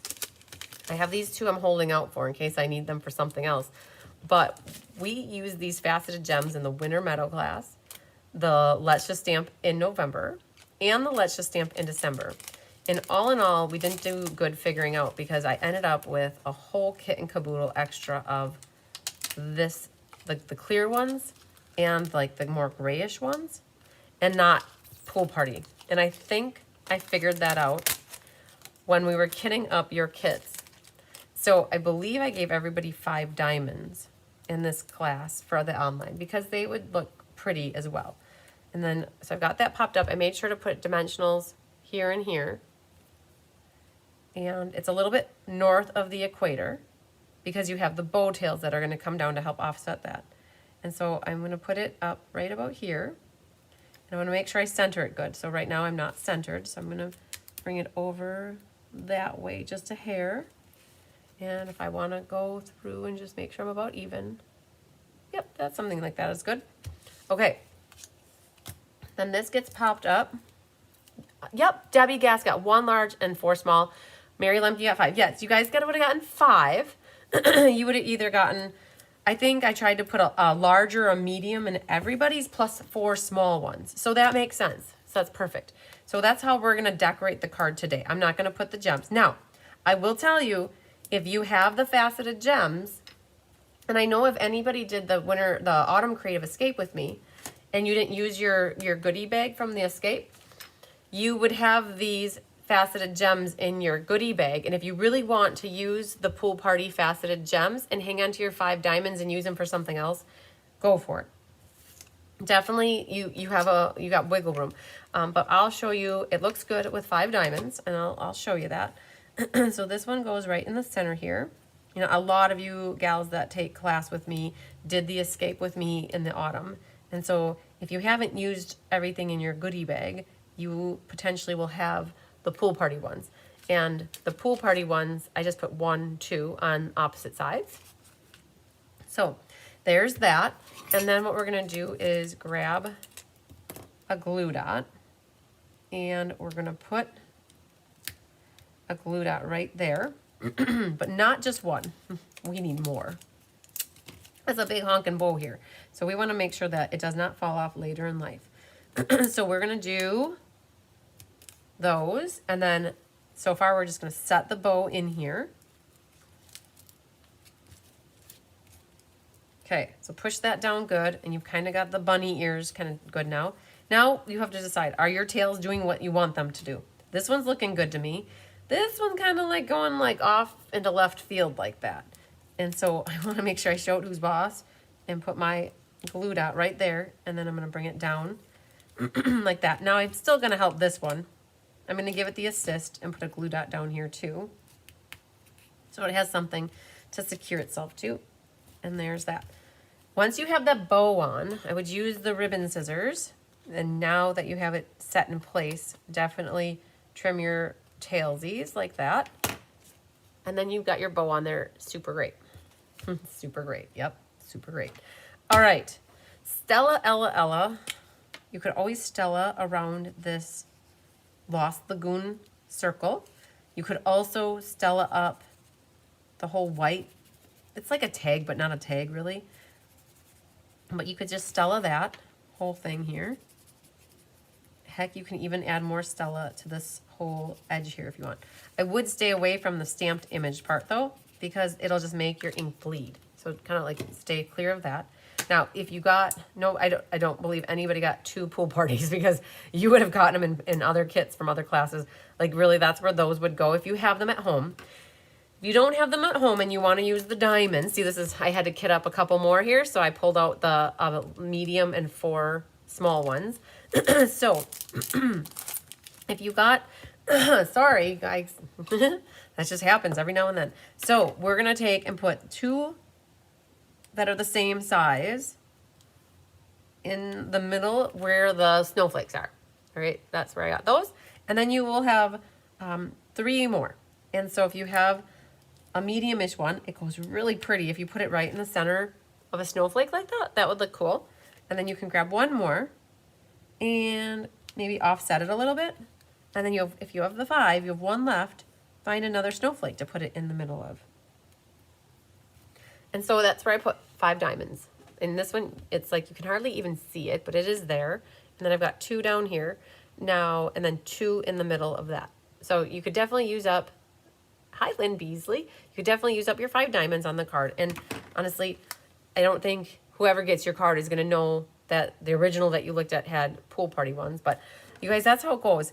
I have these 2 I'm holding out for in case I need them for something else. But we use these faceted gems in the Winter Meadow class, the Let's Just Stamp in November, and the Let's Just Stamp in December. And all in all, we didn't do good figuring out because I ended up with a whole kit and caboodle extra of this, the clear ones and like the more grayish ones, and not Pool Party. And I think I figured that out when we were kitting up your kits. So I believe I gave everybody 5 diamonds in this class for the online because they would look pretty as well. And then, so I've got that popped up. I made sure to put dimensionals here and here. And it's a little bit north of the equator because you have the bow tails that are gonna come down to help offset that. And so I'm gonna put it up right about here. And I wanna make sure I center it good. So right now I'm not centered, so I'm gonna bring it over that way just a hair. And if I wanna go through and just make sure I'm about even, that's something like that is good. Okay. Then this gets popped up. Yep, Debbie Gass got 1 large and 4 small. Mary Lemke got 5. Yes, you guys would have gotten 5. You would have either gotten, I think I tried to put a large or a medium in everybody's plus 4 small ones. So that makes sense. So that's perfect. So that's how we're going to decorate the card today. I'm not going to put the gems. Now, I will tell you, if you have the faceted gems, and I know if anybody did the autumn creative escape with me, and you didn't use your goodie bag from the escape, you would have these faceted gems in your goodie bag. And if you really want to use the pool party faceted gems and hang on to your 5 diamonds and use them for something else, go for it. Definitely you got wiggle room. But I'll show you, it looks good with 5 diamonds, and I'll show you that. So this one goes right in the center here. You know, a lot of you gals that take class with me did the escape with me in the autumn. And so if you haven't used everything in your goodie bag, you potentially will have the pool party ones. And the pool party ones, I just put 1, 2 on opposite sides. So there's that. And then what we're going to do is grab a glue dot, and we're going to put a glue dot right there, but not just one. We need more. That's a big honking bow here. So we want to make sure that it does not fall off later in life. So we're going to do those, and then so far we're just going to set the bow in here. Okay, so push that down good, and you've kind of got the bunny ears kind of good now. Now you have to decide, are your tails doing what you want them to do? This one's looking good to me. This one kind of like going like off into left field like that. And so I want to make sure I show it who's boss and put my glue dot right there, and then I'm going to bring it down like that. Now I'm still going to help this one. I'm going to give it the assist and put a glue dot down here too, so it has something to secure itself to. And there's that. Once you have that bow on, I would use the ribbon scissors. And now that you have it set in place, definitely trim your tailsies like that. And then you've got your bow on there. Super great. Super great. Yep, super great. All right. Stella, Ella, Ella. You could always Stella around this Lost Lagoon circle. You could also Stella up the whole white. It's like a tag, but not a tag really. But you could just Stella that whole thing here. Heck, you can even add more Stella to this whole edge here if you want. I would stay away from the stamped image part though, because it'll just make your ink bleed. So kind of like stay clear of that. Now, if you got, no, I don't believe anybody got 2 pool parties, because you would have gotten them in other kits from other classes. Like really, that's where those would go if you have them at home. If you don't have them at home and you want to use the diamonds, see, this is, I had to kit up a couple more here, so I pulled out the medium and 4 small ones. So if you got, sorry guys, that just happens every now and then. So we're going to take and put 2 that are the same size in the middle where the snowflakes are. All right, that's where I got those. And then you will have 3 more. And so if you have a medium-ish one, it goes really pretty if you put it right in the center of a snowflake like that. That would look cool. And then you can grab 1 more and maybe offset it a little bit. And then if you have the 5, you have 1 left, find another snowflake to put it in the middle of. And so that's where I put 5 diamonds. In this one, it's like you can hardly even see it, but it is there. And then I've got 2 down here now, and then 2 in the middle of that. So you could definitely use up, hi Lynn Beasley, you could definitely use up your 5 diamonds on the card. And honestly, I don't think whoever gets your card is going to know that the original that you looked at had pool party ones. But you guys, that's how it goes.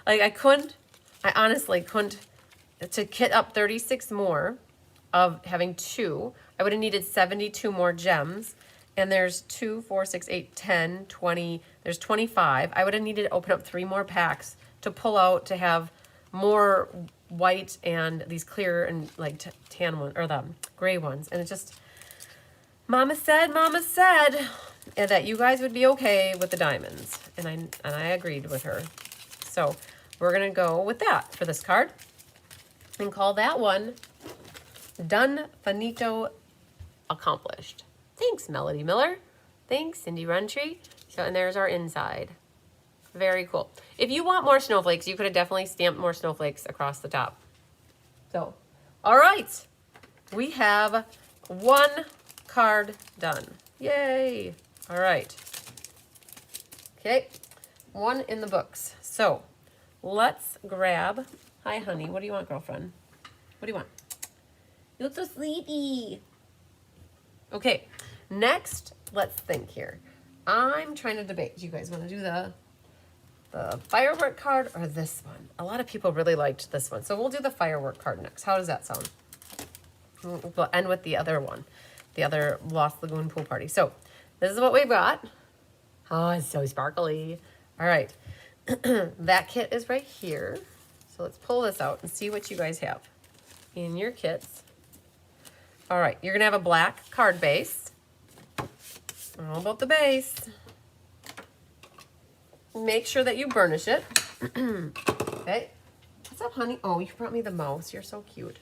Like I honestly couldn't, to kit up 36 more of having 2, I would have needed 72 more gems. And there's 2, 4, 6, 8, 10, 20, there's 25. I would have needed to open up 3 more packs to pull out to have more white and these clear and like tan ones, or the gray ones. And it just, Mama said that you guys would be okay with the diamonds. And I agreed with her. So we're gonna go with that for this card and call that one done, finito, accomplished. Thanks, Melody Miller. Thanks, Cindy Runtree. So, and there's our inside. Very cool. If you want more snowflakes, you could have definitely stamped more snowflakes across the top. So, all right. We have one card done. Yay. All right. Okay. One in the books. So, let's grab... Hi, honey. What do you want, girlfriend? What do you want? You look so sleepy. Okay. Next, let's think here. I'm trying to debate. Do you guys want to do the firework card or this one? A lot of people really liked this one. So we'll do the firework card next. How does that sound? We'll end with the other one. The other Lost Lagoon pool party. So this is what we've got. Oh, it's so sparkly. All right. That kit is right here. So let's pull this out and see what you guys have in your kits. All right. You're going to have a black card base. All about the base. Make sure that you burnish it. Okay. What's up, honey? Oh, you brought me the mouse. You're so cute.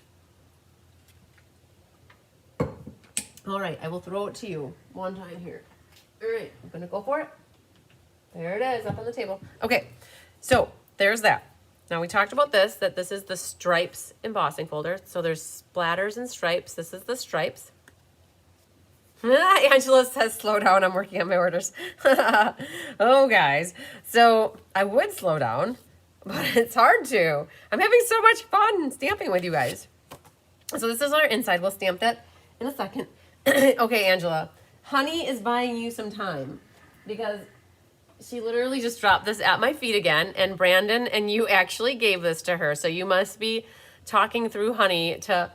All right. I will throw it to you one time here. All right. I'm going to go for it. There it is, up on the table. Okay. So there's that. Now we talked about this, that this is the stripes embossing folder. So there's splatters and stripes. This is the stripes. Angela says, slow down, I'm working on my orders. Oh, guys. So I would slow down, but it's hard to. I'm having so much fun stamping with you guys. So this is our inside. We'll stamp that in a second. Okay, Angela. Honey is buying you some time because she literally just dropped this at my feet again, and Brandon and you actually gave this to her. So you must be talking through Honey to,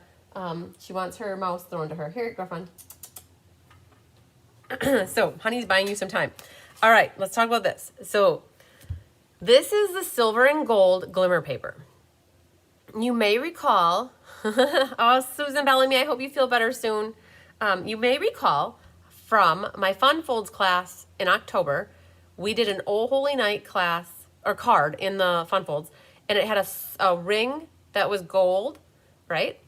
she wants her mouse thrown to her. Here, girlfriend. So Honey's buying you some time. All right, let's talk about this. So this is the silver and gold glimmer paper. You may recall, oh, Susan Bellamy, I hope you feel better soon. You may recall from my Fun Folds class in October, we did an Oh Holy Night class or card in the Fun Folds, and it had a ring that was gold, right?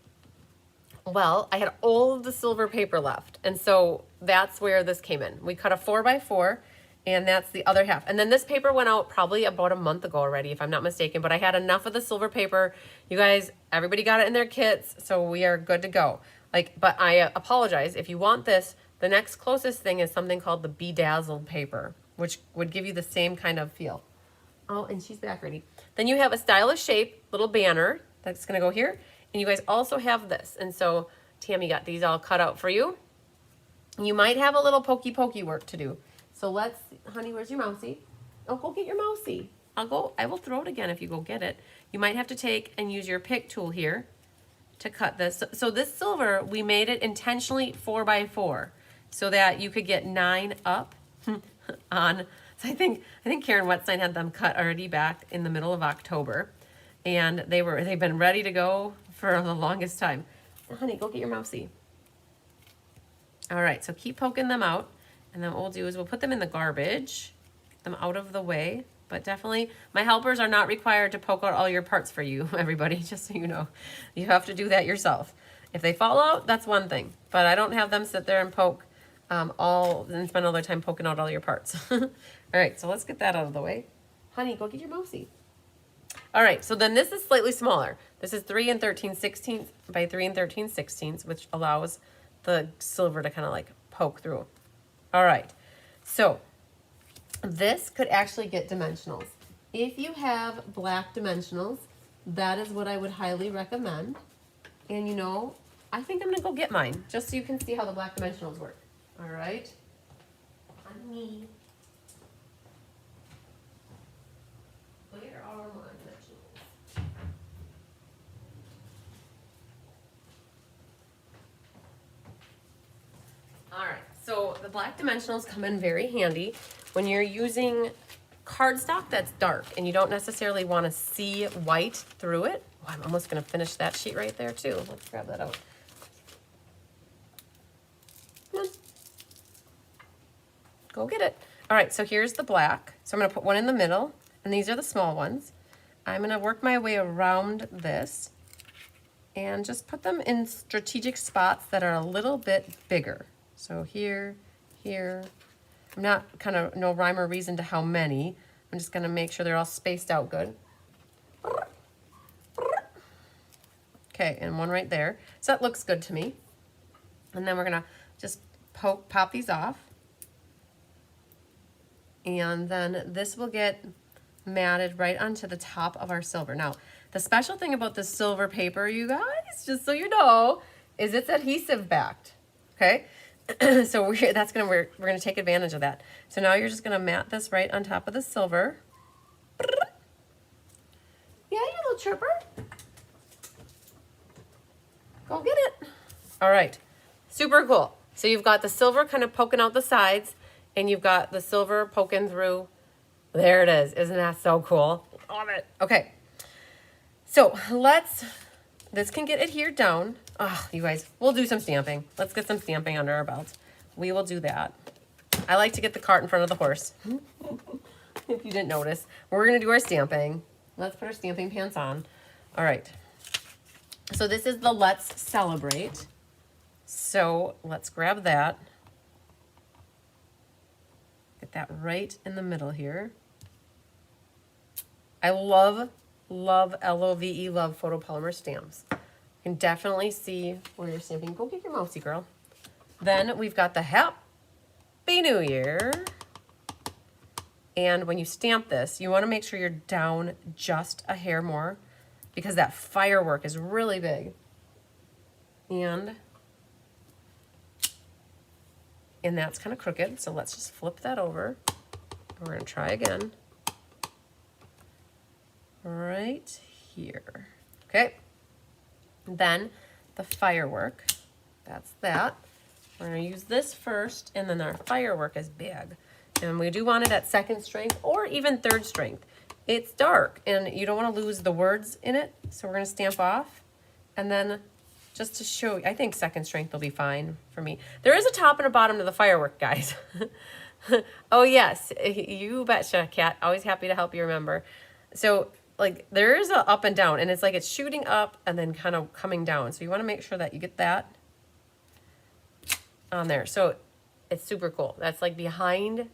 Well, I had all of the silver paper left, and so that's where this came in. We cut a 4x4, and that's the other half. And then this paper went out probably about a month ago already, if I'm not mistaken, but I had enough of the silver paper. You guys, everybody got it in their kits, so we are good to go. But I apologize. If you want this, the next closest thing is something called the Bedazzled paper, which would give you the same kind of feel. Oh, and she's back ready. Then you have a stylish shape little banner that's going to go here. And you guys also have this. And so Tammy got these all cut out for you. You might have a little pokey work to do. So let's, honey, where's your mousey? Oh, go get your mousey. I will throw it again if you go get it. You might have to take and use your pick tool here to cut this. So this silver, we made it intentionally 4x4 so that you could get 9 up on. So I think Karen Wetstein had them cut already back in the middle of October, and they've been ready to go for the longest time. Honey, go get your mousey. All right, so keep poking them out, and then what we'll do is we'll put them in the garbage, get them out of the way. But definitely, my helpers are not required to poke out all your parts for you, everybody, just so you know. You have to do that yourself. If they fall out, that's one thing. But I don't have them sit there and poke and spend all their time poking out all your parts. All right, so let's get that out of the way. Honey, go get your mousey. All right, so then this is slightly smaller. This is 3 13/16 by 3 13/16, which allows the silver to kind of like poke through. All right, so this could actually get dimensionals. If you have black dimensionals, that is what I would highly recommend. And you know, I think I'm gonna go get mine just so you can see how the black dimensionals work. All right, on me. Where are my dimensionals? All right, so the black dimensionals come in very handy when you're using cardstock that's dark and you don't necessarily want to see white through it. Oh, I'm almost going to finish that sheet right there too. Let's grab that out. Come on. Go get it. All right, so here's the black. So I'm going to put one in the middle, and these are the small ones. I'm going to work my way around this and just put them in strategic spots that are a little bit bigger. So here, here. I'm not kind of no rhyme or reason to how many. I'm just gonna make sure they're all spaced out good. Okay, and one right there. So that looks good to me. And then we're gonna just pop these off. And then this will get matted right onto the top of our silver. Now, the special thing about the silver paper, you guys, just so you know, is it's adhesive backed, okay? So we're gonna take advantage of that. So now you're just gonna mat this right on top of the silver. Yeah, you little chirper. Go get it. All right, super cool. So you've got the silver kind of poking out the sides, and you've got the silver poking through. There it is. Isn't that so cool? Love it. Okay. So this can get adhered down. Oh, you guys, we'll do some stamping. Let's get some stamping under our belt. We will do that. I like to get the cart in front of the horse. If you didn't notice. We're going to do our stamping. Let's put our stamping pants on. All right. So this is the Let's Celebrate. So let's grab that. Get that right in the middle here. I love, L-O-V-E, love photopolymer stamps. You can definitely see where you're stamping. Go get your mousey, girl. Then we've got the Happy New Year. And when you stamp this, you want to make sure you're down just a hair more because that firework is really big. And that's kind of crooked, so let's just flip that over. We're going to try again. Right here. Okay. Then the firework. That's that. We're going to use this first, and then our firework is big. And we do want it at second strength or even third strength. It's dark, and you don't want to lose the words in it, so we're going to stamp off. And then just to show you, I think second strength will be fine for me. There is a top and a bottom to the firework, guys. Oh, yes. You betcha, Kat. Always happy to help you remember. So, like, there is a up and down, and it's like it's shooting up and then kind of coming down. So you want to make sure that you get that on there. So it's super cool. That's like behind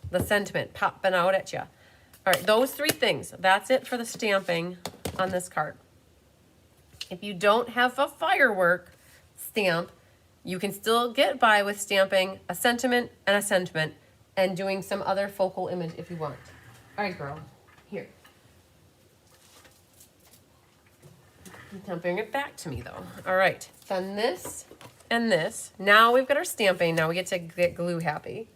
the sentiment popping out at you. All right, those three things. That's it for the stamping on this card. If you don't have a firework stamp, you can still get by with stamping a sentiment and a sentiment and doing some other focal image if you want. All right, girl, here. Now bring it back to me, though. All right, then this and this. Now we've got our stamping. Now we get to get glue happy.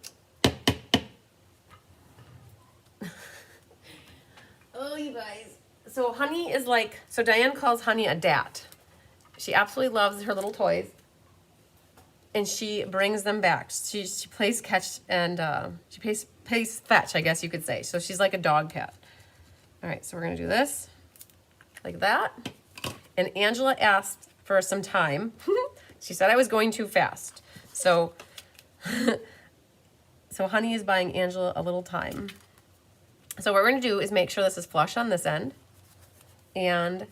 Oh, you guys. So Honey is like, so Diane calls Honey a dat. She absolutely loves her little toys. And she brings them back. She plays catch and she plays fetch, I guess you could say. So she's like a dog cat. All right, so we're going to do this like that. And Angela asked for some time. She said I was going too fast. So, so Honey is buying Angela a little time. So what we're going to do is make sure this is flush on this end. And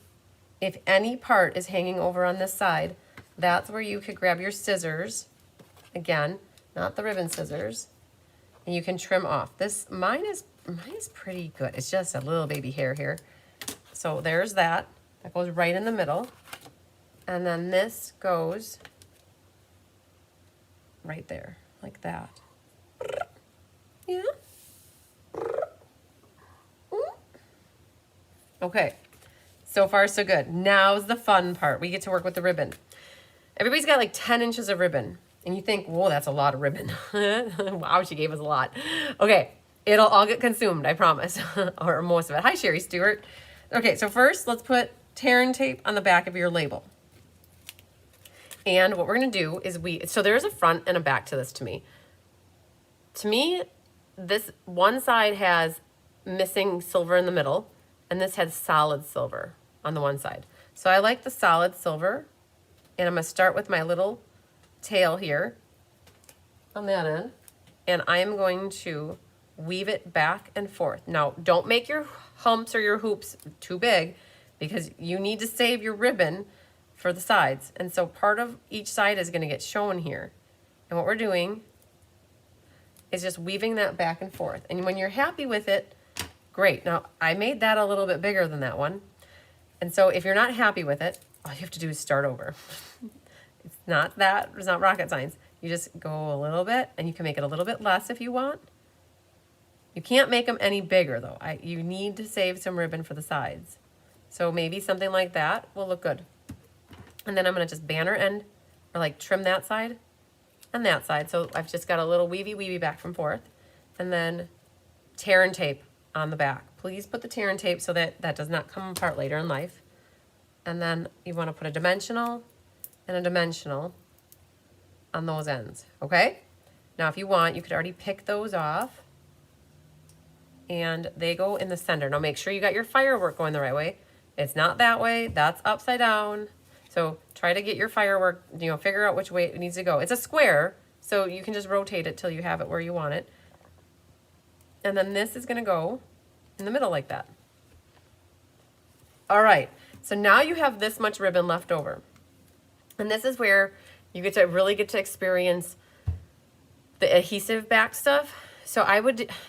if any part is hanging over on this side, that's where you could grab your scissors. Again, not the ribbon scissors. And you can trim off. This, mine is pretty good. It's just a little baby hair here. So there's that. That goes right in the middle. And then this goes right there, like that. Yeah. Okay, so far so good. Now's the fun part. We get to work with the ribbon. Everybody's got like 10 inches of ribbon. And you think, whoa, that's a lot of ribbon. Wow, she gave us a lot. Okay, it'll all get consumed, I promise. Or most of it. Hi, Sherry Stewart. Okay, so first, let's put tear and tape on the back of your label. And what we're going to do is so there's a front and a back to this to me. To me, this one side has missing silver in the middle, and this has solid silver on the one side. So I like the solid silver, and I'm going to start with my little tail here on that end, and I am going to weave it back and forth. Now, don't make your humps or your hoops too big because you need to save your ribbon for the sides. And so part of each side is going to get shown here. And what we're doing is just weaving that back and forth. And when you're happy with it, great. Now, I made that a little bit bigger than that one. And so if you're not happy with it, all you have to do is start over. It's not rocket science. You just go a little bit, and you can make it a little bit less if you want. You can't make them any bigger though. You need to save some ribbon for the sides. So maybe something like that will look good. And then I'm gonna just banner end, or like trim that side and that side. So I've just got a little weavy back and forth. And then tear and tape on the back. Please put the tear and tape so that that does not come apart later in life. And then you wanna put a dimensional and a dimensional on those ends, okay? Now if you want, you could already pick those off, and they go in the center. Now make sure you got your firework going the right way. It's not that way, that's upside down. So try to get your firework, figure out which way it needs to go. It's a square, so you can just rotate it till you have it where you want it. And then this is gonna go in the middle like that. All right, so now you have this much ribbon left over. And this is where you really get to experience the adhesive back stuff. So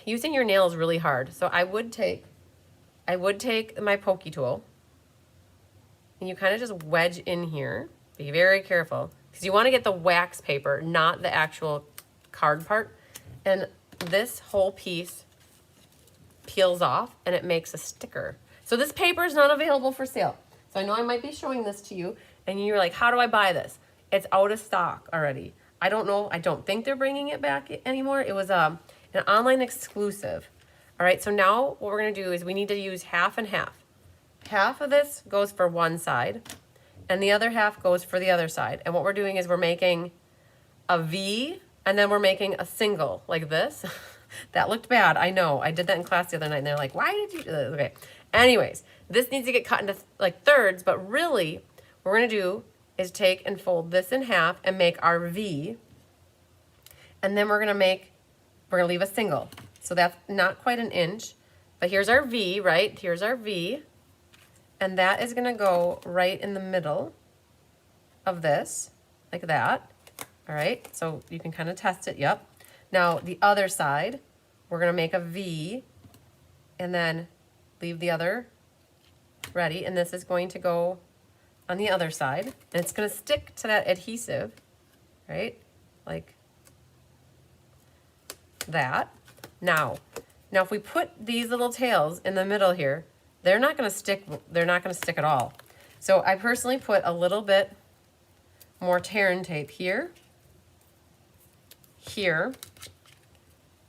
using your nails really hard. So I would take my pokey tool, and you kind of just wedge in here. Be very careful, because you want to get the wax paper, not the actual card part. And this whole piece peels off, and it makes a sticker. So this paper is not available for sale. So I know I might be showing this to you, and you're like, how do I buy this? It's out of stock already. I don't know. I don't think they're bringing it back anymore. It was an online exclusive. All right, so now what we're going to do is we need to use half and half. Half of this goes for one side, and the other half goes for the other side. And what we're doing is we're making a V, and then we're making a single like this. That looked bad. I know. I did that in class the other night, and they're like, why did you do that? Okay. Anyways, this needs to get cut into like thirds, but really what we're going to do is take and fold this in half and make our V. And then we're going to leave a single. So that's not quite an inch, but here's our V, right? Here's our V. And that is going to go right in the middle of this, like that. All right, so you can kind of test it, yep. Now the other side, we're going to make a V and then leave the other ready. And this is going to go on the other side, and it's going to stick to that adhesive, right? Like that. Now if we put these little tails in the middle here, they're not going to stick at all. So I personally put a little bit more tear and tape here,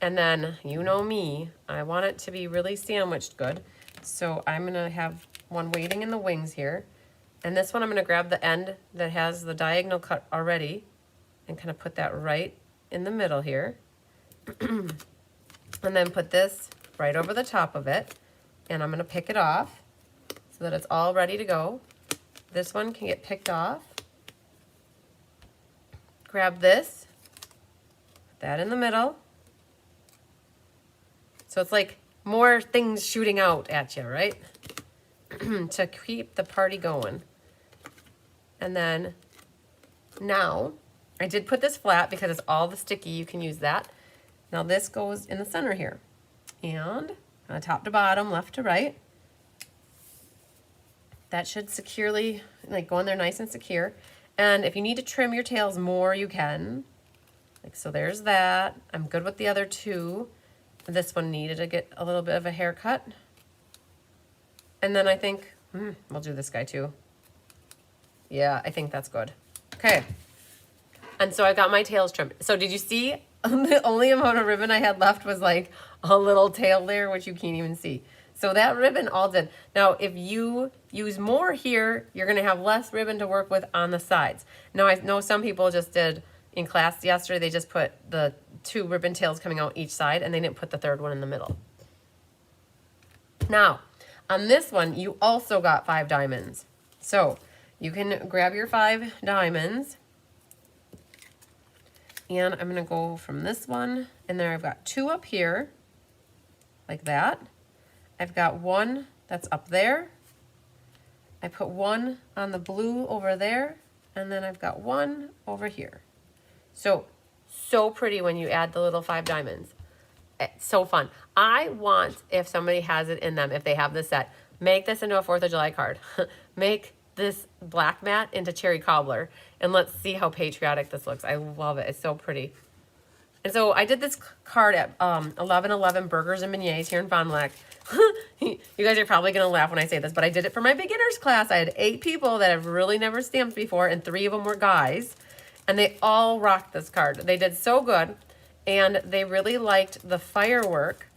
and then, you know me, I want it to be really sandwiched good. So I'm going to have one waiting in the wings here. And this one I'm going to grab the end that has the diagonal cut already and kind of put that right in the middle here. And then put this right over the top of it. And I'm going to pick it off so that it's all ready to go. This one can get picked off. Grab this, put that in the middle. So it's like more things shooting out at you, right? To keep the party going. And then now I did put this flat because it's all the sticky. You can use that. Now this goes in the center here, and top to bottom, left to right. That should securely go in there nice and secure. And if you need to trim your tails more, you can. So there's that. I'm good with the other two. This one needed to get a little bit of a haircut. And then I think, we'll do this guy too. Yeah, I think that's good. Okay. And so I got my tails trimmed. So did you see the only amount of ribbon I had left was like a little tail there, which you can't even see. So that ribbon all did. Now, if you use more here, you're going to have less ribbon to work with on the sides. Now, I know some people just did in class yesterday, they just put the 2 ribbon tails coming out each side, and they didn't put the third one in the middle. Now, on this one, you also got 5 diamonds. So you can grab your 5 diamonds, and I'm going to go from this one, and there I've got 2 up here, like that. I've got 1 that's up there. I put 1 on the blue over there, and then I've got 1 over here. So So pretty when you add the little 5 diamonds. It's so fun. I want, if somebody has it in them, if they have this set, make this into a 4th of July card. Make this black mat into cherry cobbler, and let's see how patriotic this looks. I love it. It's so pretty. And so I did this card at 1111 Burgers and Beignets here in Fond du Lac. You guys are probably going to laugh when I say this, but I did it for my beginners class. I had 8 people that have really never stamped before, and 3 of them were guys. And they all rocked this card. They did so good, and they really liked the firework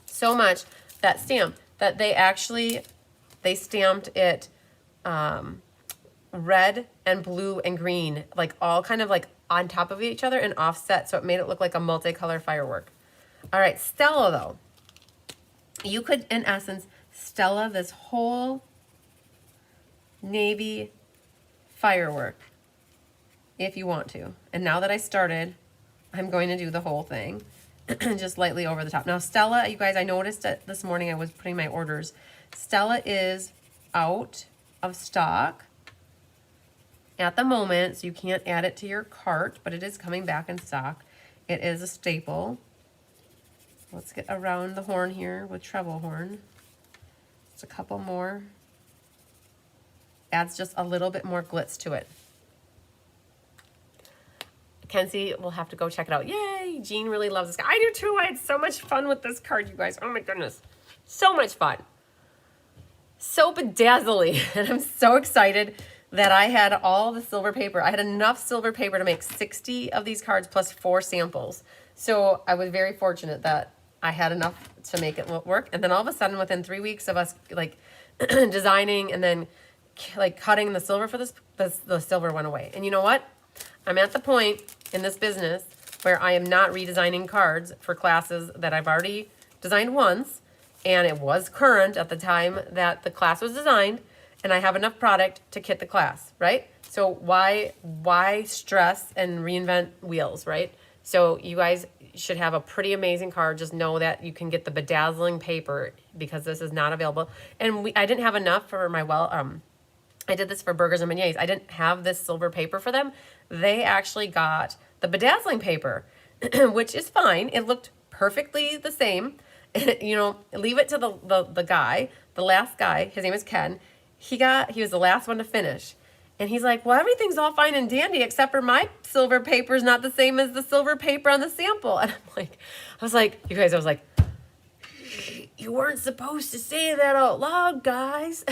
so much, that stamp, that they stamped it red and blue and green, like all kind of like on top of each other and offset, so it made it look like a multicolor firework. All right, Stella though. You could, in essence, Stella this whole navy firework if you want to. And now that I started, I'm going to do the whole thing, just lightly over the top. Now Stella, you guys, I noticed that this morning I was putting my orders. Stella is out of stock at the moment, so you can't add it to your cart, but it is coming back in stock. It is a staple. Let's get around the horn here with treble horn. Just a couple more. Adds just a little bit more glitz to it. Kenzie will have to go check it out. Yay! Jean really loves this. I do too. I had so much fun with this card, you guys. Oh my goodness. So much fun. So bedazzly. And I'm so excited that I had all the silver paper. I had enough silver paper to make 60 of these cards plus 4 samples. So I was very fortunate that I had enough to make it work. And then all of a sudden, within 3 weeks of us like designing and then like cutting the silver for this, the silver went away. And you know what? I'm at the point in this business where I am not redesigning cards for classes that I've already designed once, and it was current at the time that the class was designed, and I have enough product to kit the class, right? So why stress and reinvent wheels, right? So you guys should have a pretty amazing card. Just know that you can get the bedazzling paper because this is not available. And I didn't have enough for my I did this for Burgers and Beignets. I didn't have this silver paper for them. They actually got the bedazzling paper, which is fine. It looked perfectly the same. You know, leave it to the guy, the last guy. His name is Ken. He was the last one to finish. And he's like, well, everything's all fine and dandy except for my silver paper is not the same as the silver paper on the sample. And I was like, you guys, I was like, you weren't supposed to say that out loud, guys.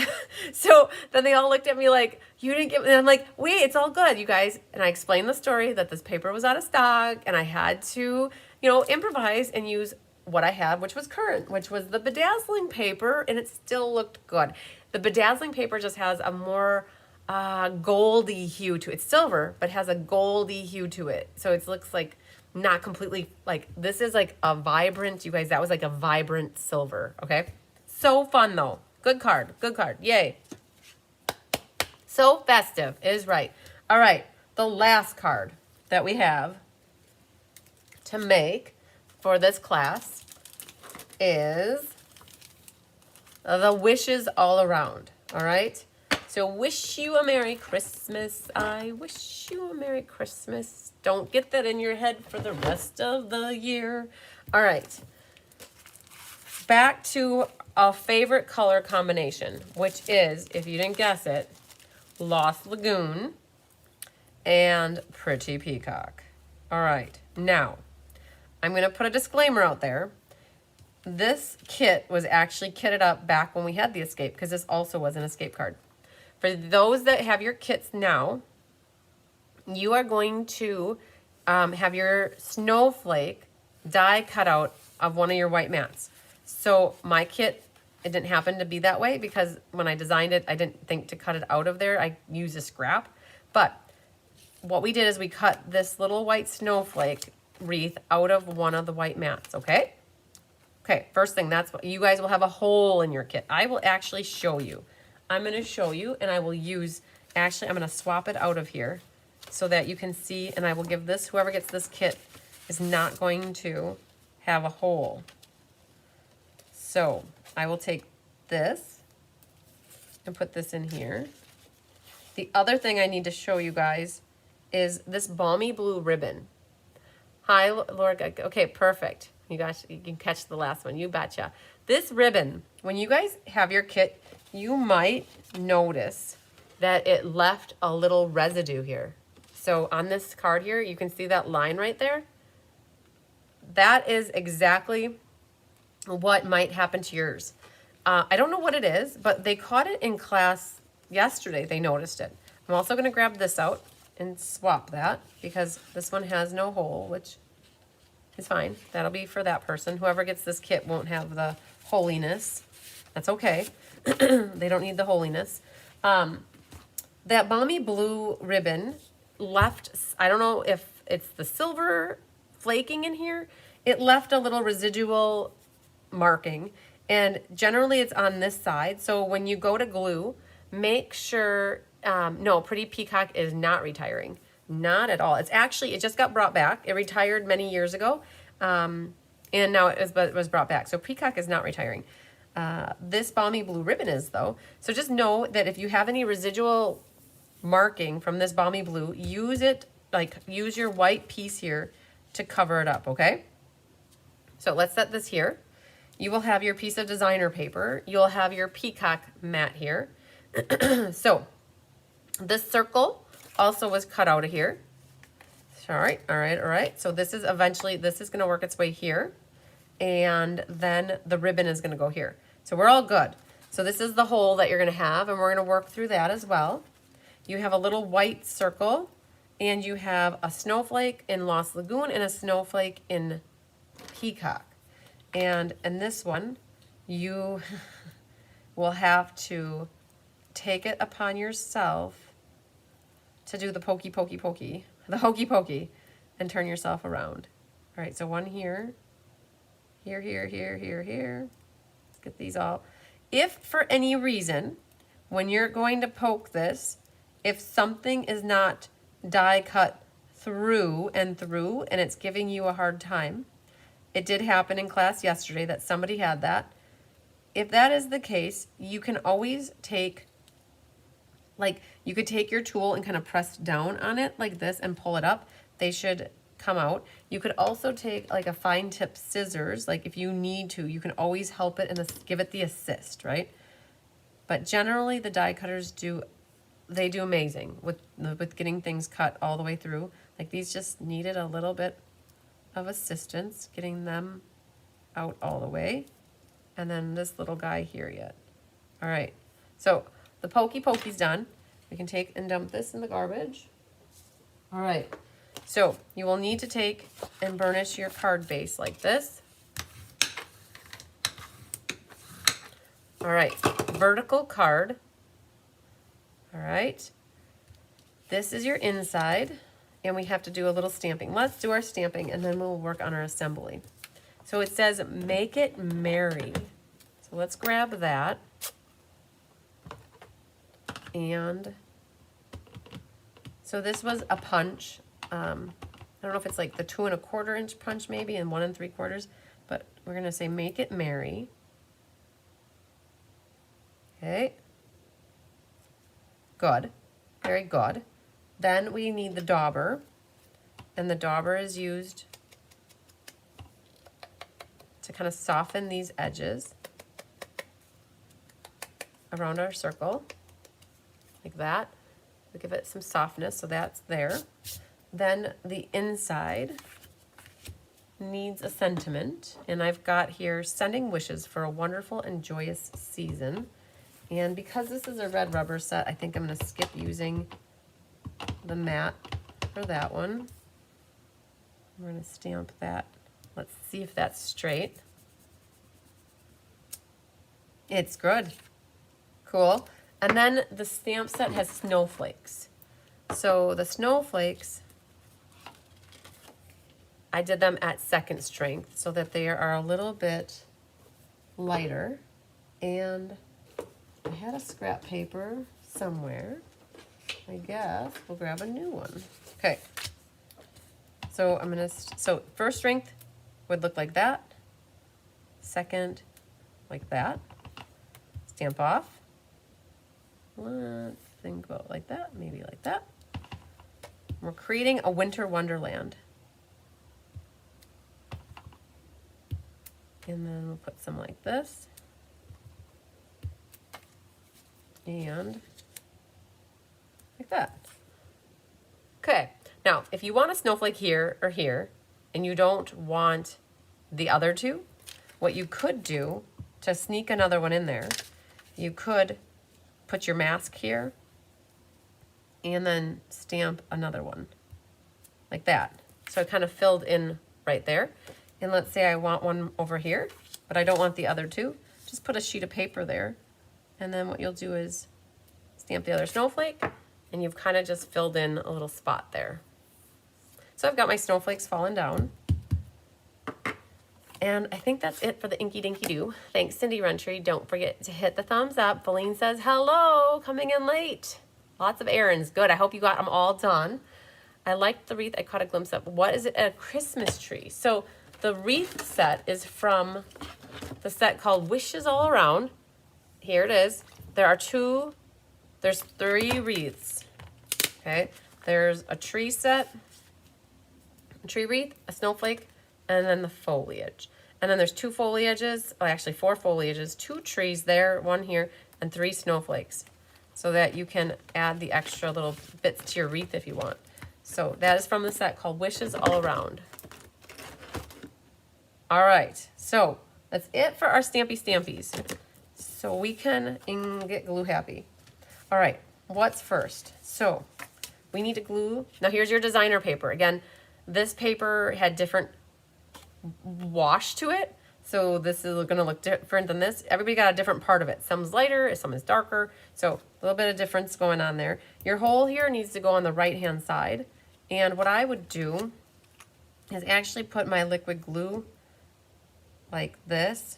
So then they all looked at me like, you didn't get, and I'm like, wait, it's all good, you guys. And I explained the story that this paper was out of stock and I had to, you know, improvise and use what I had, which was current, which was the bedazzling paper, and it still looked good. The bedazzling paper just has a more goldy hue to it. It's silver, but has a goldy hue to it. So it looks like not completely, like, this is like a vibrant, you guys, that was like a vibrant silver, okay? So fun though. Good card, yay. So festive is right. All right, the last card that we have to make for this class is the wishes all around, all right? So wish you a Merry Christmas. I wish you a Merry Christmas. Don't get that in your head for the rest of the year. All right. Back to a favorite color combination, which is, if you didn't guess it, Lost Lagoon and Pretty Peacock. All right. Now, I'm going to put a disclaimer out there. This kit was actually kitted up back when we had the escape, because this also was an escape card. For those that have your kits now, you are going to have your snowflake die cut out of one of your white mats. So my kit, it didn't happen to be that way because when I designed it, I didn't think to cut it out of there. I used a scrap. But what we did is we cut this little white snowflake wreath out of one of the white mats, okay? Okay, first thing, that's what you guys will have a hole in your kit. I will actually show you. I'm going to show you, and I will use, actually, I'm going to swap it out of here so that you can see, and I will give this, whoever gets this kit is not going to have a hole. So I will take this and put this in here. The other thing I need to show you guys is this balmy blue ribbon. Hi, Lord. Okay, perfect. You guys, you can catch the last one. You betcha. This ribbon, when you guys have your kit, you might notice that it left a little residue here. So on this card here, you can see that line right there. That is exactly what might happen to yours. I don't know what it is, but they caught it in class yesterday. They noticed it. I'm also going to grab this out and swap that because this one has no hole, which is fine. That'll be for that person. Whoever gets this kit won't have the holiness. That's okay. They don't need the holiness. That balmy blue ribbon left, I don't know if it's the silver flaking in here. It left a little residual marking, and generally it's on this side. So when you go to glue, make sure, no, Pretty Peacock is not retiring. Not at all. It's actually, it just got brought back. It retired many years ago, and now it was brought back. So Peacock is not retiring. This balmy blue ribbon is, though. So just know that if you have any residual marking from this balmy blue, use it, like use your white piece here to cover it up, okay? So let's set this here. You will have your piece of designer paper. You'll have your peacock mat here. So this circle also was cut out of here. All right, all right, all right. So this is eventually, this is gonna work its way here. And then the ribbon is gonna go here. So we're all good. So this is the hole that you're gonna have, and we're gonna work through that as well. You have a little white circle, and you have a snowflake in Lost Lagoon and a snowflake in Peacock. And in this one, you will have to take it upon yourself to do the pokey, the hokey pokey, and turn yourself around. All right, so one here, here, here, here, here, here. Let's get these all. If for any reason, when you're going to poke this, if something is not die cut through and it's giving you a hard time, it did happen in class yesterday that somebody had that. If that is the case, you can always take, like, you could take your tool and kind of press down on it like this and pull it up. They should come out. You could also take like a fine tip scissors, like if you need to, you can always help it and give it the assist, right? But generally the die cutters do amazing with getting things cut all the way through. Like these just needed a little bit of assistance getting them out all the way, and then this little guy here yet. All right, so the pokey pokey's done. We can take and dump this in the garbage. All right, so you will need to take and burnish your card base like this. All right, vertical card. All right, this is your inside. And we have to do a little stamping. Let's do our stamping and then we'll work on our assembly. So it says, make it merry. So let's grab that. And so this was a punch. I don't know if it's like the 2 1/4 inch punch maybe and 1 3/4, but we're gonna say make it merry. Okay. Good, very good. Then we need the dauber, and the dauber is used to kind of soften these edges around our circle, like that. We give it some softness, so that's there. Then the inside needs a sentiment, and I've got here, sending wishes for a wonderful and joyous season. And because this is a red rubber set, I think I'm gonna skip using the mat for that one. We're going to stamp that. Let's see if that's straight. It's good. Cool. And then the stamp set has snowflakes. So the snowflakes, I did them at second strength so that they are a little bit lighter. And I had a scrap paper somewhere. I guess we'll grab a new one. Okay. So I'm gonna, so first strength would look like that. Second, like that. Stamp off. Let's think about like that, maybe like that. We're creating a winter wonderland. And then we'll put some like this. And like that. Okay, now if you want a snowflake here or here, and you don't want the other two, what you could do to sneak another one in there, you could put your mask here and then stamp another one like that. So it kind of filled in right there. And let's say I want one over here, but I don't want the other two. Just put a sheet of paper there. And then what you'll do is stamp the other snowflake, and you've kind of just filled in a little spot there. So I've got my snowflakes falling down. And I think that's it for the Inky Dinky Doo. Thanks, Cindy Rentry. Don't forget to hit the thumbs up. Feline says, hello, coming in late. Lots of errands. Good. I hope you got them all done. I liked the wreath I caught a glimpse of. What is it? A Christmas tree. So the wreath set is from the set called Wishes All Around. Here it is. There's 3 wreaths. Okay. There's a tree set, a tree wreath, a snowflake, and then the foliage. And then there's 2 foliages, oh, actually 4 foliages, 2 trees there, 1 here, and 3 snowflakes. So that you can add the extra little bits to your wreath if you want. So that is from the set called Wishes All Around. All right, so that's it for our Stampy Stampies. So we can get glue happy. All right, what's first? So we need to glue. Now here's your designer paper. Again, this paper had different wash to it. So this is gonna look different than this. Everybody got a different part of it. Some's lighter, some is darker. So a little bit of difference going on there. Your hole here needs to go on the right-hand side. And what I would do is actually put my liquid glue like this,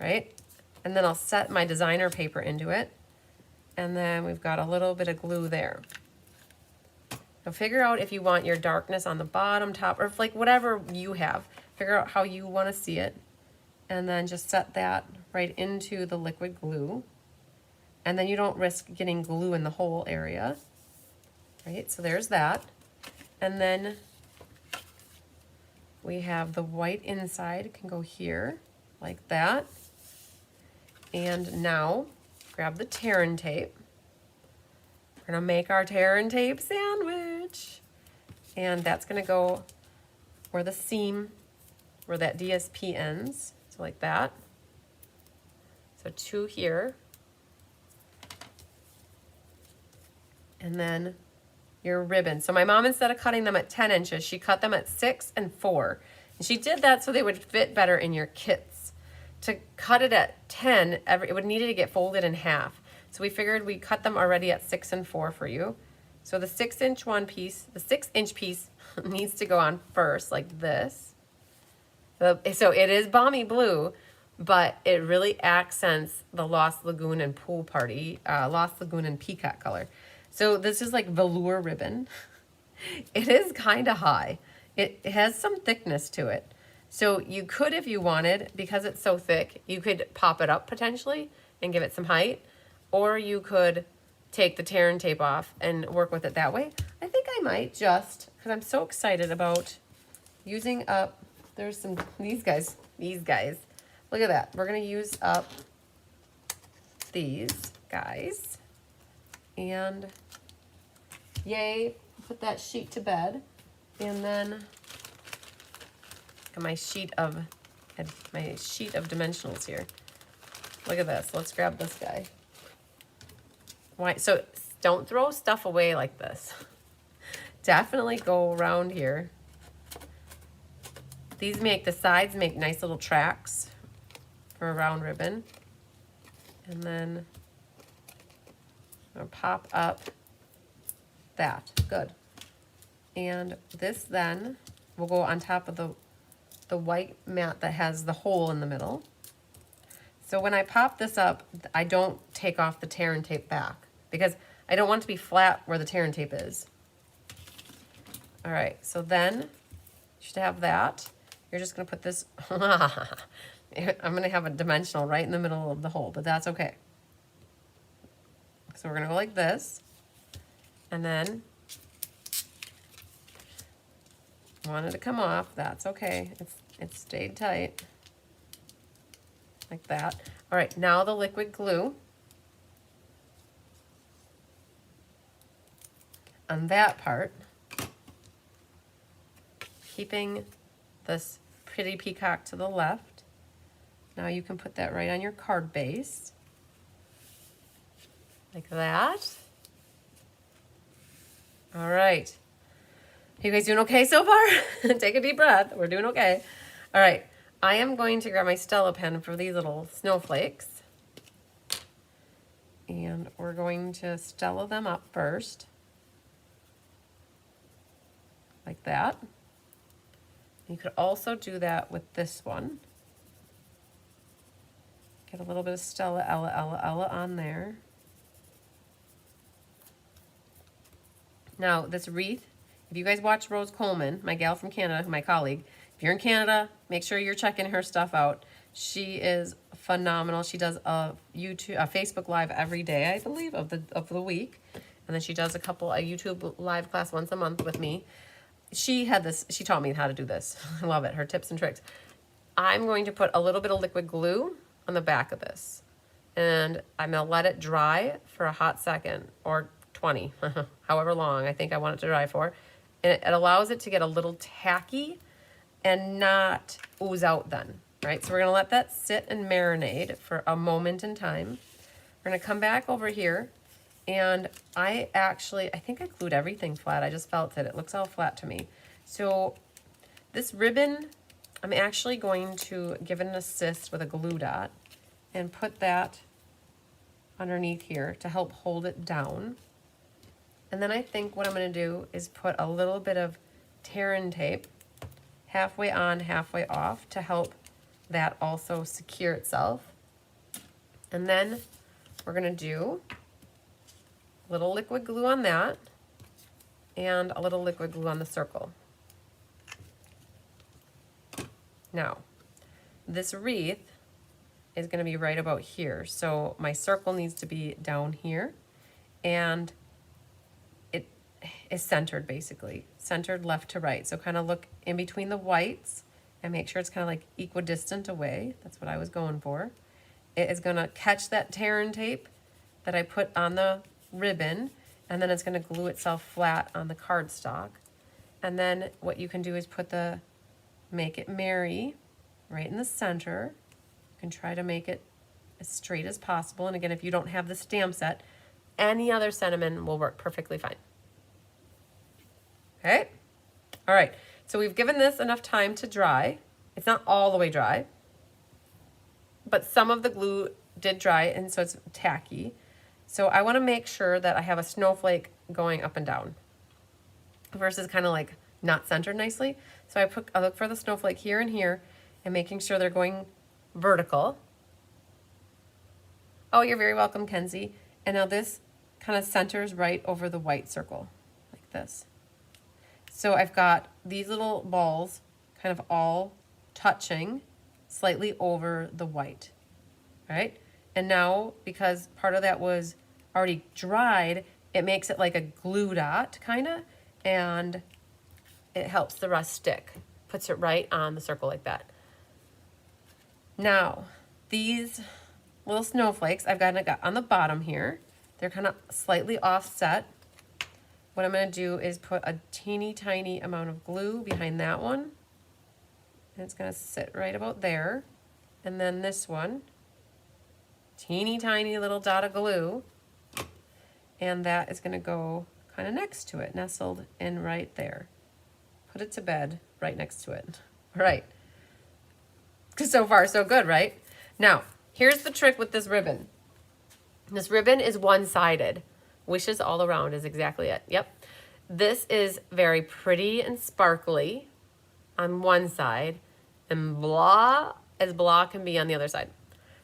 right? And then I'll set my designer paper into it. And then we've got a little bit of glue there. So figure out if you want your darkness on the bottom, top, or if like whatever you have. Figure out how you want to see it. And then just set that right into the liquid glue. And then you don't risk getting glue in the whole area. Right, so there's that. And then we have the white inside, can go here, like that. And now, grab the tear and tape. We're gonna make our tear and tape sandwich. And that's gonna go where the seam, where that DSP ends, so like that. So 2 here. And then your ribbon. So my mom, instead of cutting them at 10 inches, she cut them at 6 and 4. And she did that so they would fit better in your kits. To cut it at 10, it would need to get folded in half. So we figured we'd cut them already at 6 and 4 for you. So the 6-inch the 6-inch piece needs to go on first, like this. So it is balmy blue, but it really accents the Lost Lagoon and Pool Party, Lost Lagoon and Peacock color. So this is like velour ribbon. It is kind of high. It has some thickness to it. So you could, if you wanted, because it's so thick, you could pop it up potentially and give it some height. Or you could take the tear and tape off and work with it that way. I think I might just, because I'm so excited about using up, there's some, these guys. Look at that. We're going to use up these guys. And yay, put that sheet to bed. And then my sheet of dimensionals here. Look at this. Let's grab this guy. Why? So don't throw stuff away like this. Definitely go around here. These the sides make nice little tracks for a round ribbon. And then I'll pop up that. Good. And this then will go on top of the white mat that has the hole in the middle. So when I pop this up, I don't take off the tear and tape back because I don't want it to be flat where the tear and tape is. All right, so then you should have that. You're just gonna put this, I'm gonna have a dimensional right in the middle of the hole, but that's okay. So we're gonna go like this, and then wanted to come off. That's okay. It stayed tight. Like that. All right, now the liquid glue. On that part, keeping this pretty peacock to the left. Now you can put that right on your card base. Like that. All right. You guys doing okay so far? Take a deep breath. We're doing okay. All right. I am going to grab my Stella pen for these little snowflakes. And we're going to Stella them up first. Like that. You could also do that with this one. Get a little bit of Stella, Ella, Ella, Ella on there. Now, this wreath, if you guys watch Rose Coleman, my gal from Canada, my colleague, if you're in Canada, make sure you're checking her stuff out. She is phenomenal. She does a Facebook Live every day, I believe, of the week. And then she does a YouTube live class once a month with me. She taught me how to do this. I love it, her tips and tricks. I'm going to put a little bit of liquid glue on the back of this. And I'm gonna let it dry for a hot second, or 20, however long I think I want it to dry for. And it allows it to get a little tacky and not ooze out then, right? So we're gonna let that sit and marinate for a moment in time. We're gonna come back over here, and I think I glued everything flat. I just felt it. It looks all flat to me. So this ribbon, I'm actually going to give it an assist with a glue dot and put that underneath here to help hold it down. And then I think what I'm going to do is put a little bit of tear-in tape halfway on, halfway off to help that also secure itself. And then we're going to do a little liquid glue on that and a little liquid glue on the circle. Now, this wreath is going to be right about here. So my circle needs to be down here, and it is centered, basically. Centered left to right. So kind of look in between the whites and make sure it's kind of like equidistant away. That's what I was going for. It is going to catch that tear-in tape that I put on the ribbon, and then it's going to glue itself flat on the cardstock. And then what you can do is put the Make It Merry right in the center. You can try to make it as straight as possible. And again, if you don't have the stamp set, any other sentiment will work perfectly fine. Okay? All right. So we've given this enough time to dry. It's not all the way dry, but some of the glue did dry, and so it's tacky. So I want to make sure that I have a snowflake going up and down versus kind of like not centered nicely. So I look for the snowflake here and here and making sure they're going vertical. Oh, you're very welcome, Kenzie. And now this kind of centers right over the white circle, like this. So I've got these little balls kind of all touching slightly over the white, right? And now, because part of that was already dried, it makes it like a glue dot, kind of, and it helps the rest stick. Puts it right on the circle like that. Now, these little snowflakes I've got on the bottom here. They're kind of slightly offset. What I'm going to do is put a teeny tiny amount of glue behind that one. And it's going to sit right about there. And then this one, teeny tiny little dot of glue. And that is going to go kind of next to it, nestled in right there. Put it to bed right next to it. All right. So far, so good, right? Now, here's the trick with this ribbon. This ribbon is one-sided. Wishes all around is exactly it. Yep. This is very pretty and sparkly on one side, and blah as blah can be on the other side.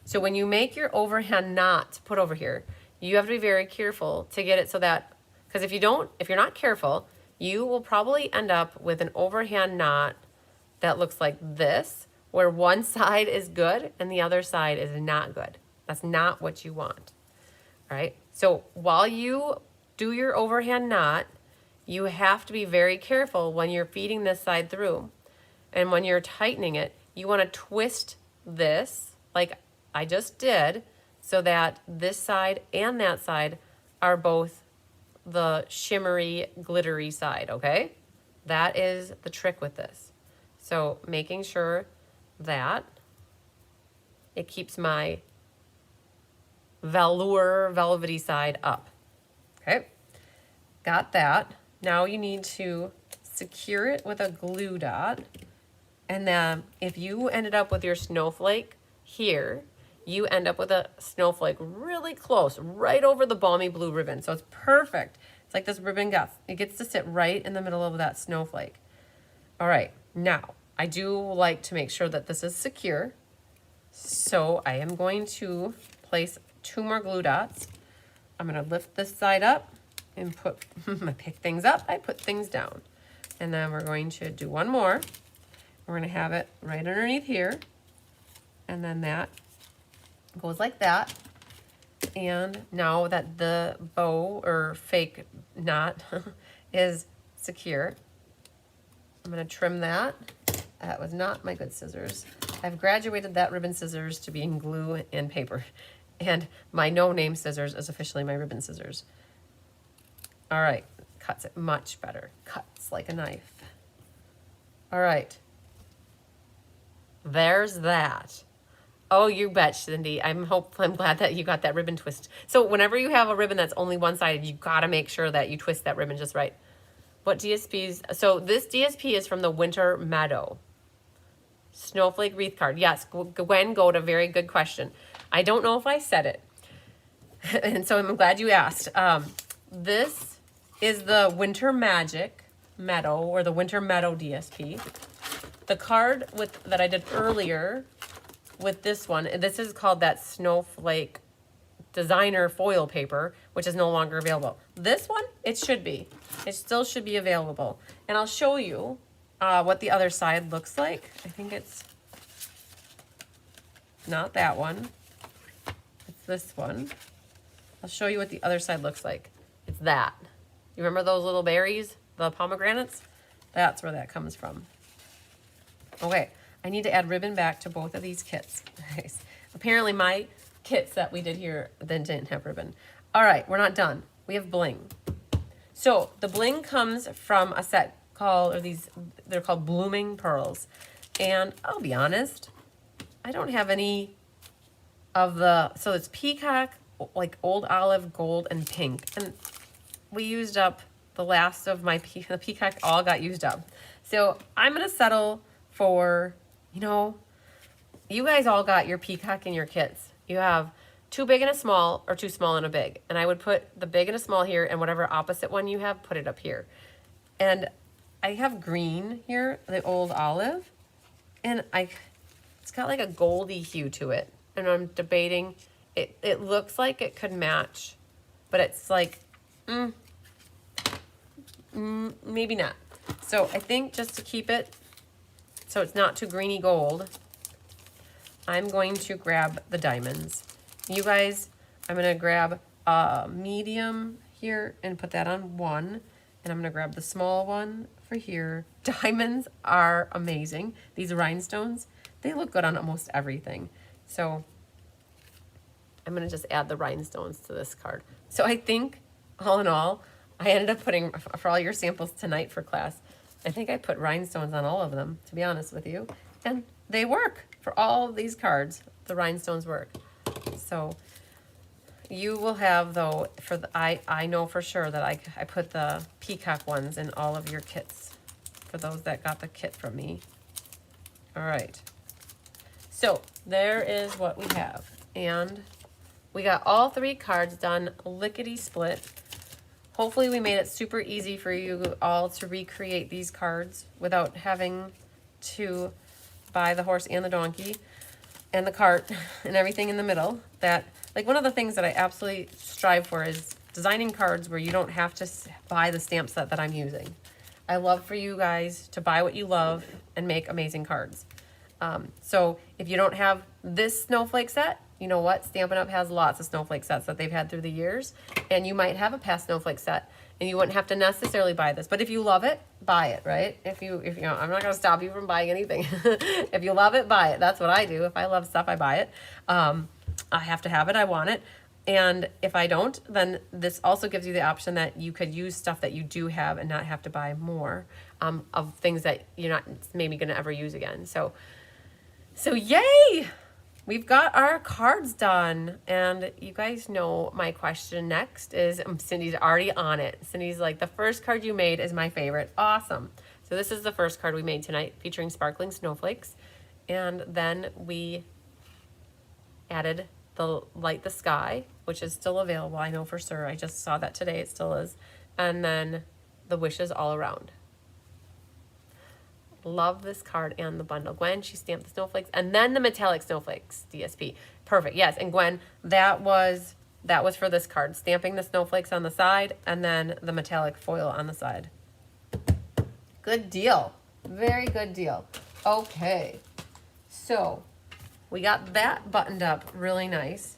So when you make your overhand knot to put over here, you have to be very careful to get it so that, because if you're not careful, you will probably end up with an overhand knot that looks like this, where one side is good and the other side is not good. That's not what you want, right? So while you do your overhand knot, You have to be very careful when you're feeding this side through. And when you're tightening it, you want to twist this like I just did so that this side and that side are both the shimmery, glittery side, okay? That is the trick with this. So making sure that it keeps my velour, velvety side up. Okay, got that. Now you need to secure it with a glue dot. And then if you ended up with your snowflake here, you end up with a snowflake really close, right over the balmy blue ribbon. So it's perfect. It's like this ribbon gets to sit right in the middle of that snowflake. All right, now I do like to make sure that this is secure. So I am going to place 2 more glue dots. I'm gonna lift this side up and put, I pick things up, I put things down. And then we're going to do one more. We're gonna have it right underneath here. And then that goes like that. And now that the bow or fake knot is secure, I'm gonna trim that. That was not my good scissors. I've graduated that ribbon scissors to being glue and paper. And my no-name scissors is officially my ribbon scissors. All right, cuts it much better. Cuts like a knife. All right. There's that. Oh, you bet, Cindy. I'm glad that you got that ribbon twist. So whenever you have a ribbon that's only one-sided, you gotta make sure that you twist that ribbon just right. What DSPs? So this DSP is from the Winter Meadow Snowflake Wreath card. Yes, Gwen Goda, very good question. I don't know if I said it. And so I'm glad you asked. This is the Winter Magic Meadow or the Winter Meadow DSP. The card that I did earlier with this one, this is called that Snowflake Designer Foil Paper, which is no longer available. This one, it should be. It still should be available. And I'll show you what the other side looks like. I think it's not that one. It's this one. I'll show you what the other side looks like. It's that. You remember those little berries, the pomegranates? That's where that comes from. Okay, I need to add ribbon back to both of these kits. Nice. Apparently my kits that we did here then didn't have ribbon. All right, we're not done. We have bling. So the bling comes from a set called, they're called Blooming Pearls. And I'll be honest, I don't have any of so it's peacock, like old olive, gold, and pink. And we used up the last of my the peacock all got used up. So I'm gonna settle for, you guys all got your peacock in your kits. You have too big and a small or too small and a big. And I would put the big and a small here and whatever opposite one you have, put it up here. And I have green here, the old olive, and it's got like a goldy hue to it. And I'm debating, it looks like it could match, but it's like, maybe not. So I think just to keep it so it's not too greeny gold, I'm going to grab the diamonds. You guys, I'm gonna grab a medium here and put that on one, and I'm gonna grab the small one for here. Diamonds are amazing. These rhinestones, they look good on almost everything. So I'm gonna just add the rhinestones to this card. So I think, all in all, I ended up putting, for all your samples tonight for class, I think I put rhinestones on all of them, to be honest with you. And they work. For all of these cards, the rhinestones work. So you will have, though, I know for sure that I put the peacock ones in all of your kits for those that got the kit from me. All right. So there is what we have. And we got all 3 cards done lickety-split. Hopefully we made it super easy for you all to recreate these cards without having to buy the horse and the donkey and the cart and everything in the middle. Like one of the things that I absolutely strive for is designing cards where you don't have to buy the stamp set that I'm using. I love for you guys to buy what you love and make amazing cards. So if you don't have this snowflake set, you know what? Stampin' Up! Has lots of snowflake sets that they've had through the years, and you might have a past snowflake set. and you wouldn't have to necessarily buy this. But if you love it, buy it, right? If you know, I'm not going to stop you from buying anything. If you love it, buy it. That's what I do. If I love stuff, I buy it. I have to have it. I want it. And if I don't, then this also gives you the option that you could use stuff that you do have and not have to buy more of things that you're not maybe going to ever use again. So yay! We've got our cards done. And you guys know my question next is, Cindy's already on it. Cindy's like, the first card you made is my favorite. Awesome. So this is the first card we made tonight, featuring sparkling snowflakes. And then we added the Light the Sky, which is still available. I know for sure. I just saw that today. It still is. And then the Wishes All Around. Love this card and the bundle. Gwen, she stamped the snowflakes, and then the metallic snowflakes, DSP. Perfect. Yes, and Gwen, that was for this card. Stamping the snowflakes on the side, and then the metallic foil on the side. Good deal. Very good deal. Okay. So we got that buttoned up really nice.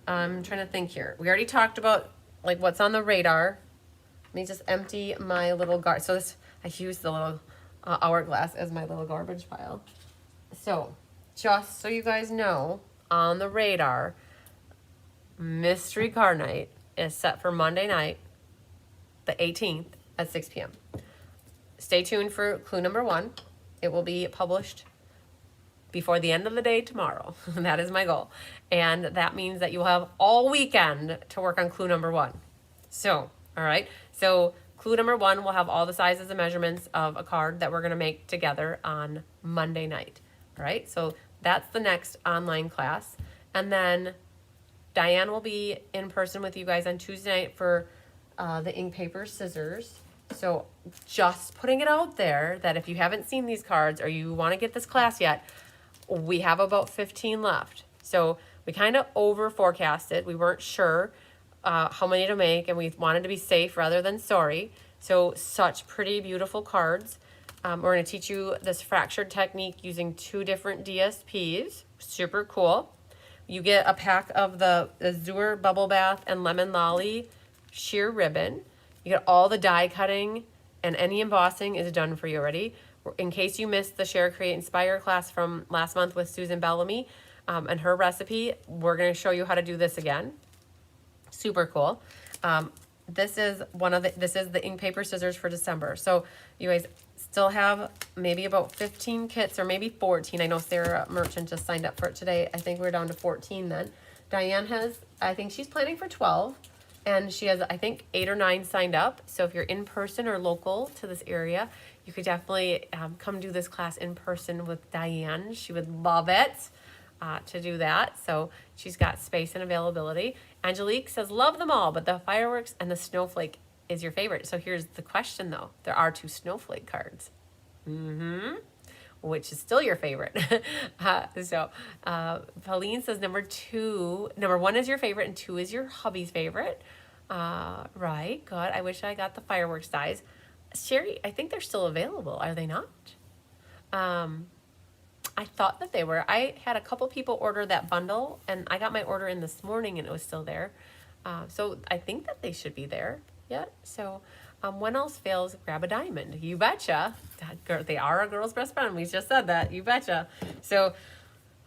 I'm trying to think here. We already talked about like what's on the radar. Let me just empty my little so this, I use the little hourglass as my little garbage pile. So just so you guys know, on the radar, Mystery Car Night is set for Monday night, the 18th at 6 p.m. Stay tuned for clue number 1. It will be published before the end of the day tomorrow. That is my goal. And that means that you will have all weekend to work on clue number 1. So, all right. So clue number 1 will have all the sizes and measurements of a card that we're going to make together on Monday night. All right. So that's the next online class. And then Diane will be in person with you guys on Tuesday night for the ink, paper, scissors. So just putting it out there that if you haven't seen these cards or you want to get this class yet, we have about 15 left. So we kind of over forecasted. We weren't sure how many to make, and we wanted to be safe rather than sorry. So such pretty beautiful cards. We're going to teach you this fractured technique using 2 different DSPs. Super cool. You get a pack of the Azure Bubble Bath and Lemon Lolly sheer ribbon. You get all the die cutting, and any embossing is done for you already. In case you missed the Share, Create, Inspire class from last month with Susan Bellamy and her recipe, we're going to show you how to do this again. Super cool. This is the ink, paper, scissors for December. So you guys still have maybe about 15 kits or maybe 14. I know Sarah Merchant just signed up for it today. I think we're down to 14 then. Diane has, I think she's planning for 12. And she has, I think, 8 or 9 signed up. So if you're in person or local to this area, you could definitely come do this class in person with Diane. She would love it to do that. So she's got space and availability. Angelique says, love them all, but the fireworks and the snowflake is your favorite. So here's the question, though. There are 2 snowflake cards. Which is still your favorite. Pauline says number 1 is your favorite and 2 is your hubby's favorite. Right, good. I wish I got the fireworks dies. Sherry, I think they're still available. Are they not? I thought that they were. I had a couple people order that bundle, and I got my order in this morning and it was still there. So I think that they should be there yet. So when else fails, grab a diamond. You betcha. They are a girl's best friend. We just said that. You betcha. So,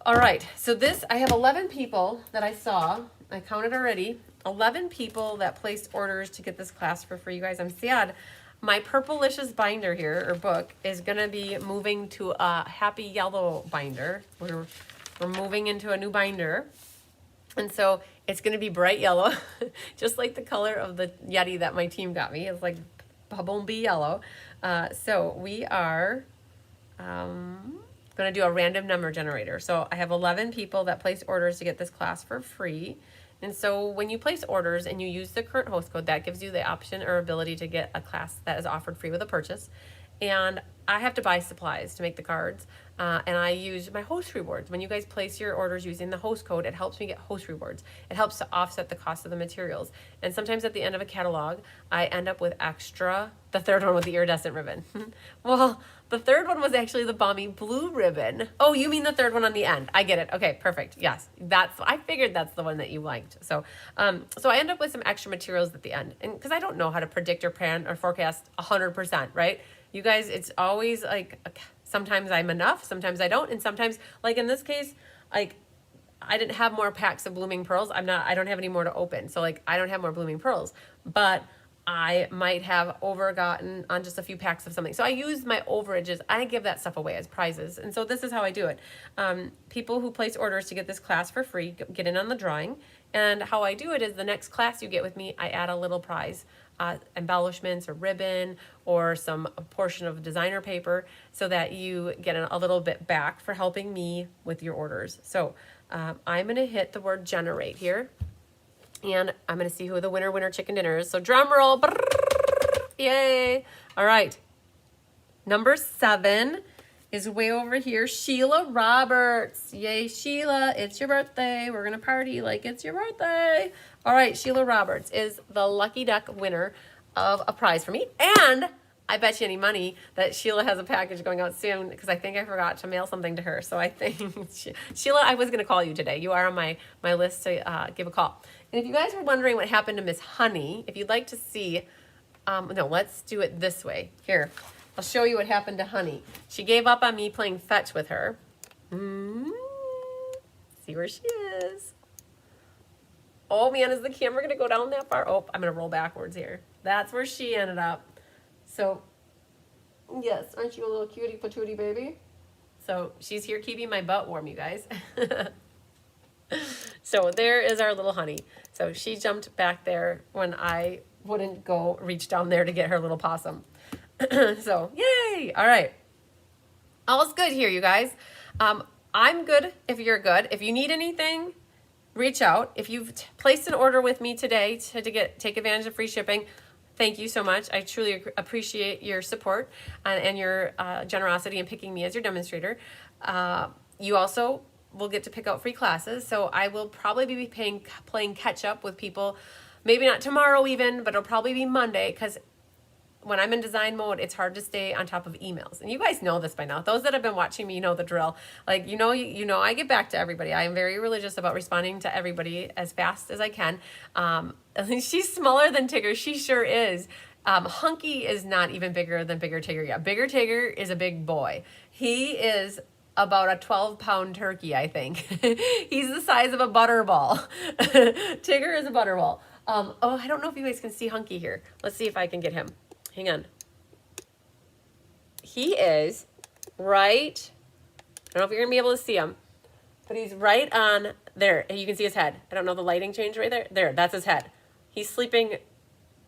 all right. So I have 11 people that I saw. I counted already. 11 people that placed orders to get this class for free. You guys, I'm sad. My Purplelicious binder here, or book, is going to be moving to a happy yellow binder. We're moving into a new binder. And so it's going to be bright yellow, just like the color of the Yeti that my team got me. It's like bumblebee yellow. So we are going to do a random number generator. So I have 11 people that placed orders to get this class for free. And so when you place orders and you use the current host code, that gives you the option or ability to get a class that is offered free with a purchase. And I have to buy supplies to make the cards, and I use my host rewards. When you guys place your orders using the host code, it helps me get host rewards. It helps to offset the cost of the materials. And sometimes at the end of a catalog, I end up with extra, the third one with the iridescent ribbon. Well, The third one was actually the Balmy Blue ribbon. Oh, you mean the third one on the end. I get it. Okay, perfect. Yes, I figured that's the one that you liked. So so I end up with some extra materials at the end. And because I don't know how to predict or plan or forecast 100%, right? You guys, it's always like, sometimes I'm enough, sometimes I don't. And sometimes, like in this case, like I didn't have more packs of blooming pearls. I don't have any more to open. So like I don't have more blooming pearls, but I might have overgotten on just a few packs of something. So I use my overages. I give that stuff away as prizes. And so this is how I do it. People who place orders to get this class for free get in on the drawing. And how I do it is the next class you get with me, I add a little prize, embellishments or ribbon or a portion of designer paper so that you get a little bit back for helping me with your orders. So I'm going to hit the word generate here. And I'm going to see who the winner chicken dinner is. So drum roll. Brrr, yay. All right. Number 7 is way over here. Sheila Roberts. Yay, Sheila. It's your birthday. We're going to party like it's your birthday. All right. Sheila Roberts is the lucky duck winner of a prize for me. And I bet you any money that Sheila has a package going out soon because I think I forgot to mail something to her. So I think, Sheila, I was going to call you today. You are on my list to give a call. And if you guys were wondering what happened to Miss Honey, if you'd like to see, no, let's do it this way. Here, I'll show you what happened to Honey. She gave up on me playing fetch with her. See where she is. Oh man, is the camera gonna go down that far? Oh, I'm gonna roll backwards here. That's where she ended up. So, yes, aren't you a little cutie patootie baby? So she's here keeping my butt warm, you guys. So there is our little Honey. So she jumped back there when I wouldn't go reach down there to get her little possum. So, yay! All right. All's good here, you guys. I'm good if you're good. If you need anything, reach out. If you've placed an order with me today to take advantage of free shipping, thank you so much. I truly appreciate your support and your generosity in picking me as your demonstrator. You also will get to pick out free classes. So I will probably be playing catch up with people, maybe not tomorrow even, but it'll probably be Monday because when I'm in design mode, it's hard to stay on top of emails. And you guys know this by now. Those that have been watching me, you know the drill. Like, you know, I get back to everybody. I am very religious about responding to everybody as fast as I can. She's smaller than Tigger. She sure is. Hunky is not even bigger than Bigger Tigger yet. Bigger Tigger is a big boy. He is about a 12-pound turkey, I think. He's the size of a butterball. Tigger is a butterball. Oh, I don't know if you guys can see Hunky here. Let's see if I can get him. Hang on. He is right, I don't know if you're going to be able to see him, but he's right on there. You can see his head. I don't know, the lighting changed right there. There, that's his head. He's sleeping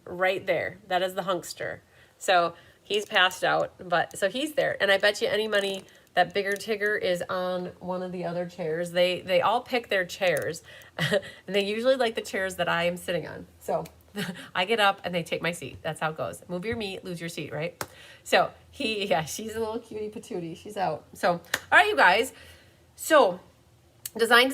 right there. That is the hunkster. So he's passed out, but so he's there. And I bet you any money that Bigger Tigger is on one of the other chairs. They all pick their chairs. And they usually like the chairs that I am sitting on. So I get up and they take my seat. That's how it goes. Move your meat, lose your seat, right? So she's a little cutie patootie. She's out. So, all right, you guys. So design.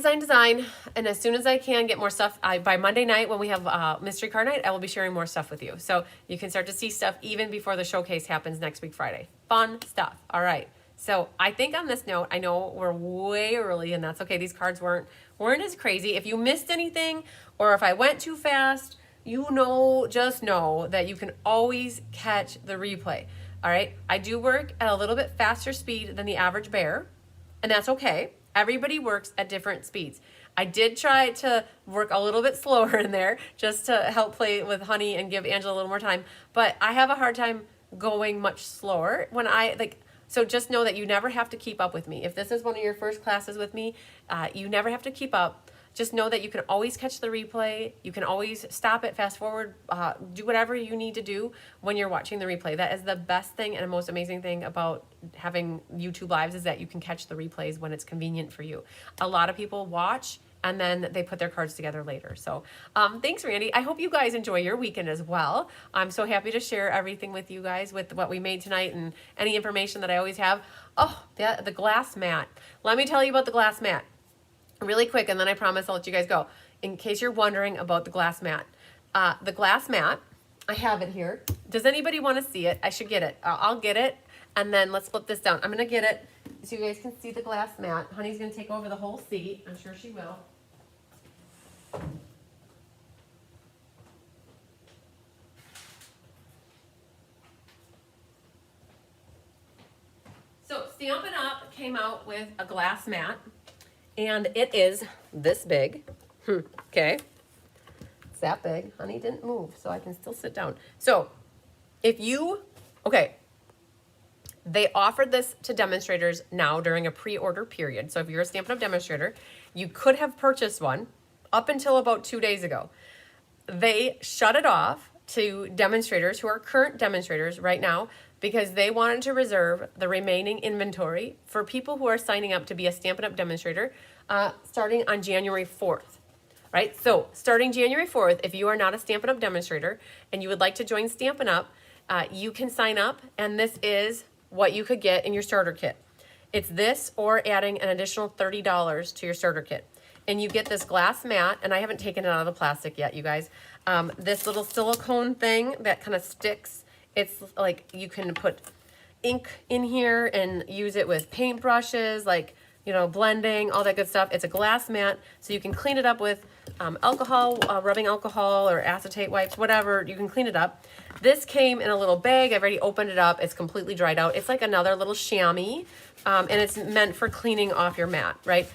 And as soon as I can get more stuff, by Monday night when we have mystery card night, I will be sharing more stuff with you. So you can start to see stuff even before the showcase happens next week, Friday. Fun stuff. All right. So I think on this note, I know we're way early and that's okay. These cards weren't as crazy. If you missed anything or if I went too fast, just know that you can always catch the replay. All right. I do work at a little bit faster speed than the average bear, and that's okay. Everybody works at different speeds. I did try to work a little bit slower in there just to help play with Honey and give Angela a little more time, but I have a hard time going much slower when so just know that you never have to keep up with me. If this is one of your first classes with me, you never have to keep up. Just know that you can always catch the replay. You can always stop it, fast forward, do whatever you need to do when you're watching the replay. That is the best thing and the most amazing thing about having YouTube Lives is that you can catch the replays when it's convenient for you. A lot of people watch and then they put their cards together later. So thanks, Randy. I hope you guys enjoy your weekend as well. I'm so happy to share everything with you guys with what we made tonight and any information that I always have. Oh, the glass mat. Let me tell you about the glass mat really quick, and then I promise I'll let you guys go. In case you're wondering about the glass mat. The glass mat, I have it here. Does anybody want to see it? I should get it. I'll get it. And then let's flip this down. I'm gonna get it so you guys can see the glass mat. Honey's gonna take over the whole seat. I'm sure she will. So Stampin' Up! Came out with a glass mat, and it is this big. Okay. It's that big. Honey didn't move, so I can still sit down. So if you, okay, they offered this to demonstrators now during a pre-order period. So if you're a Stampin' Up! Demonstrator, you could have purchased one up until about 2 days ago. They shut it off to demonstrators who are current demonstrators right now because they wanted to reserve the remaining inventory for people who are signing up to be a Stampin' Up! Demonstrator starting on January 4th. Right? So starting January 4th, if you are not a Stampin' Up! Demonstrator and you would like to join Stampin' Up!, you can sign up, and this is what you could get in your starter kit. It's this or adding an additional $30 to your starter kit. And you get this glass mat, and I haven't taken it out of the plastic yet, you guys. This little silicone thing that kind of sticks. It's like you can put ink in here and use it with paint brushes, like, you know, blending, all that good stuff. It's a glass mat, so you can clean it up with alcohol, rubbing alcohol or acetate wipes, whatever. You can clean it up. This came in a little bag. I've already opened it up. It's completely dried out. It's like another little chamois, and it's meant for cleaning off your mat, right?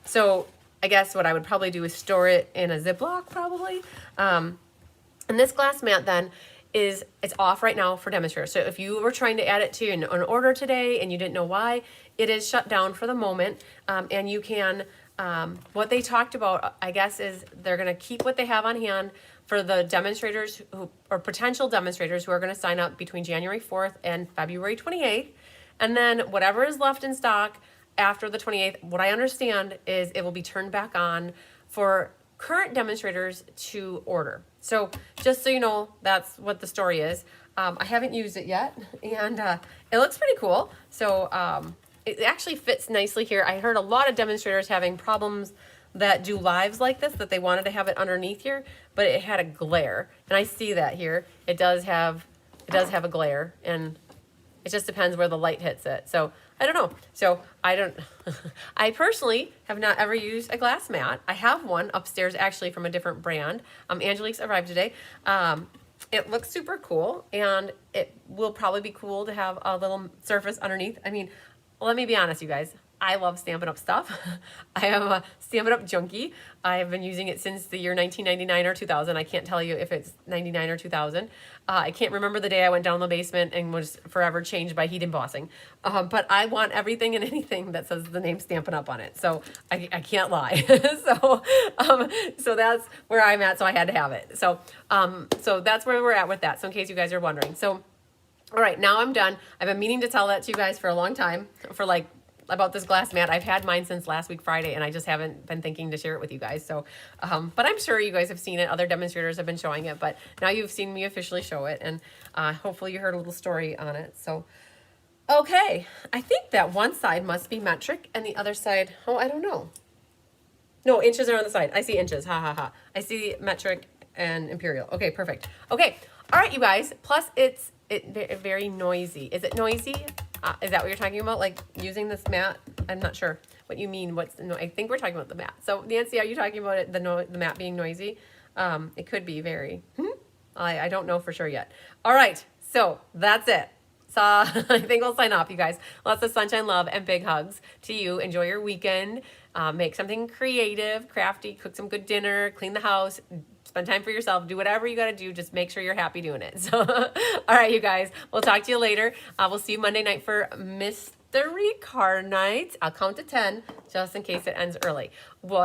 So I guess what I would probably do is store it in a Ziploc, probably. And this glass mat then it's off right now for demonstrators. So if you were trying to add it to an order today and you didn't know why, it is shut down for the moment. And you can, what they talked about, I guess, is they're going to keep what they have on hand for the demonstrators who, or potential demonstrators who are going to sign up between January 4th and February 28th. And then whatever is left in stock after the 28th, what I understand is it will be turned back on for current demonstrators to order. So just so you know, that's what the story is. I haven't used it yet, and it looks pretty cool. So it actually fits nicely here. I heard a lot of demonstrators having problems that do lives like this, that they wanted to have it underneath here, but it had a glare. And I see that here. It does have a glare, and it just depends where the light hits it. So I don't know. So I personally have not ever used a glass mat. I have one upstairs actually from a different brand. Angelique's arrived today. It looks super cool, and it will probably be cool to have a little surface underneath. I mean, let me be honest, you guys. I love Stampin' Up! Stuff. I am a Stampin' Up! Junkie. I have been using it since the year 1999 or 2000. I can't tell you if it's 99 or 2000. I can't remember the day I went down the basement and was forever changed by heat embossing. But I want everything and anything that says the name Stampin' Up! On it. So I can't lie. So that's where I'm at. So I had to have it. So that's where we're at with that. So in case you guys are wondering. So, all right, now I'm done. I've been meaning to tell that to you guys for a long time, for like, about this glass mat. I've had mine since last week Friday, and I just haven't been thinking to share it with you guys. So, but I'm sure you guys have seen it. Other demonstrators have been showing it, but now you've seen me officially show it, and hopefully you heard a little story on it. So, okay, I think that one side must be metric, and the other side, oh, I don't know. No, inches are on the side. I see inches. Ha ha ha. I see metric and imperial. Okay, perfect. Okay, all right, you guys. Plus, it's very noisy. Is it noisy? Is that what you're talking about? Like using this mat? I'm not sure what you mean. I think we're talking about the mat. So Nancy, are you talking about it, the mat being noisy? It could be very. I don't know for sure yet. All right, so that's it. So I think we'll sign off, you guys. Lots of sunshine, love, and big hugs to you. Enjoy your weekend. Make something creative, crafty, cook some good dinner, clean the house, spend time for yourself, do whatever you got to do. Just make sure you're happy doing it. So, all right, you guys, we'll talk to you later. We'll see you Monday night for mystery card night. I'll count to 10 just in case it ends early. What?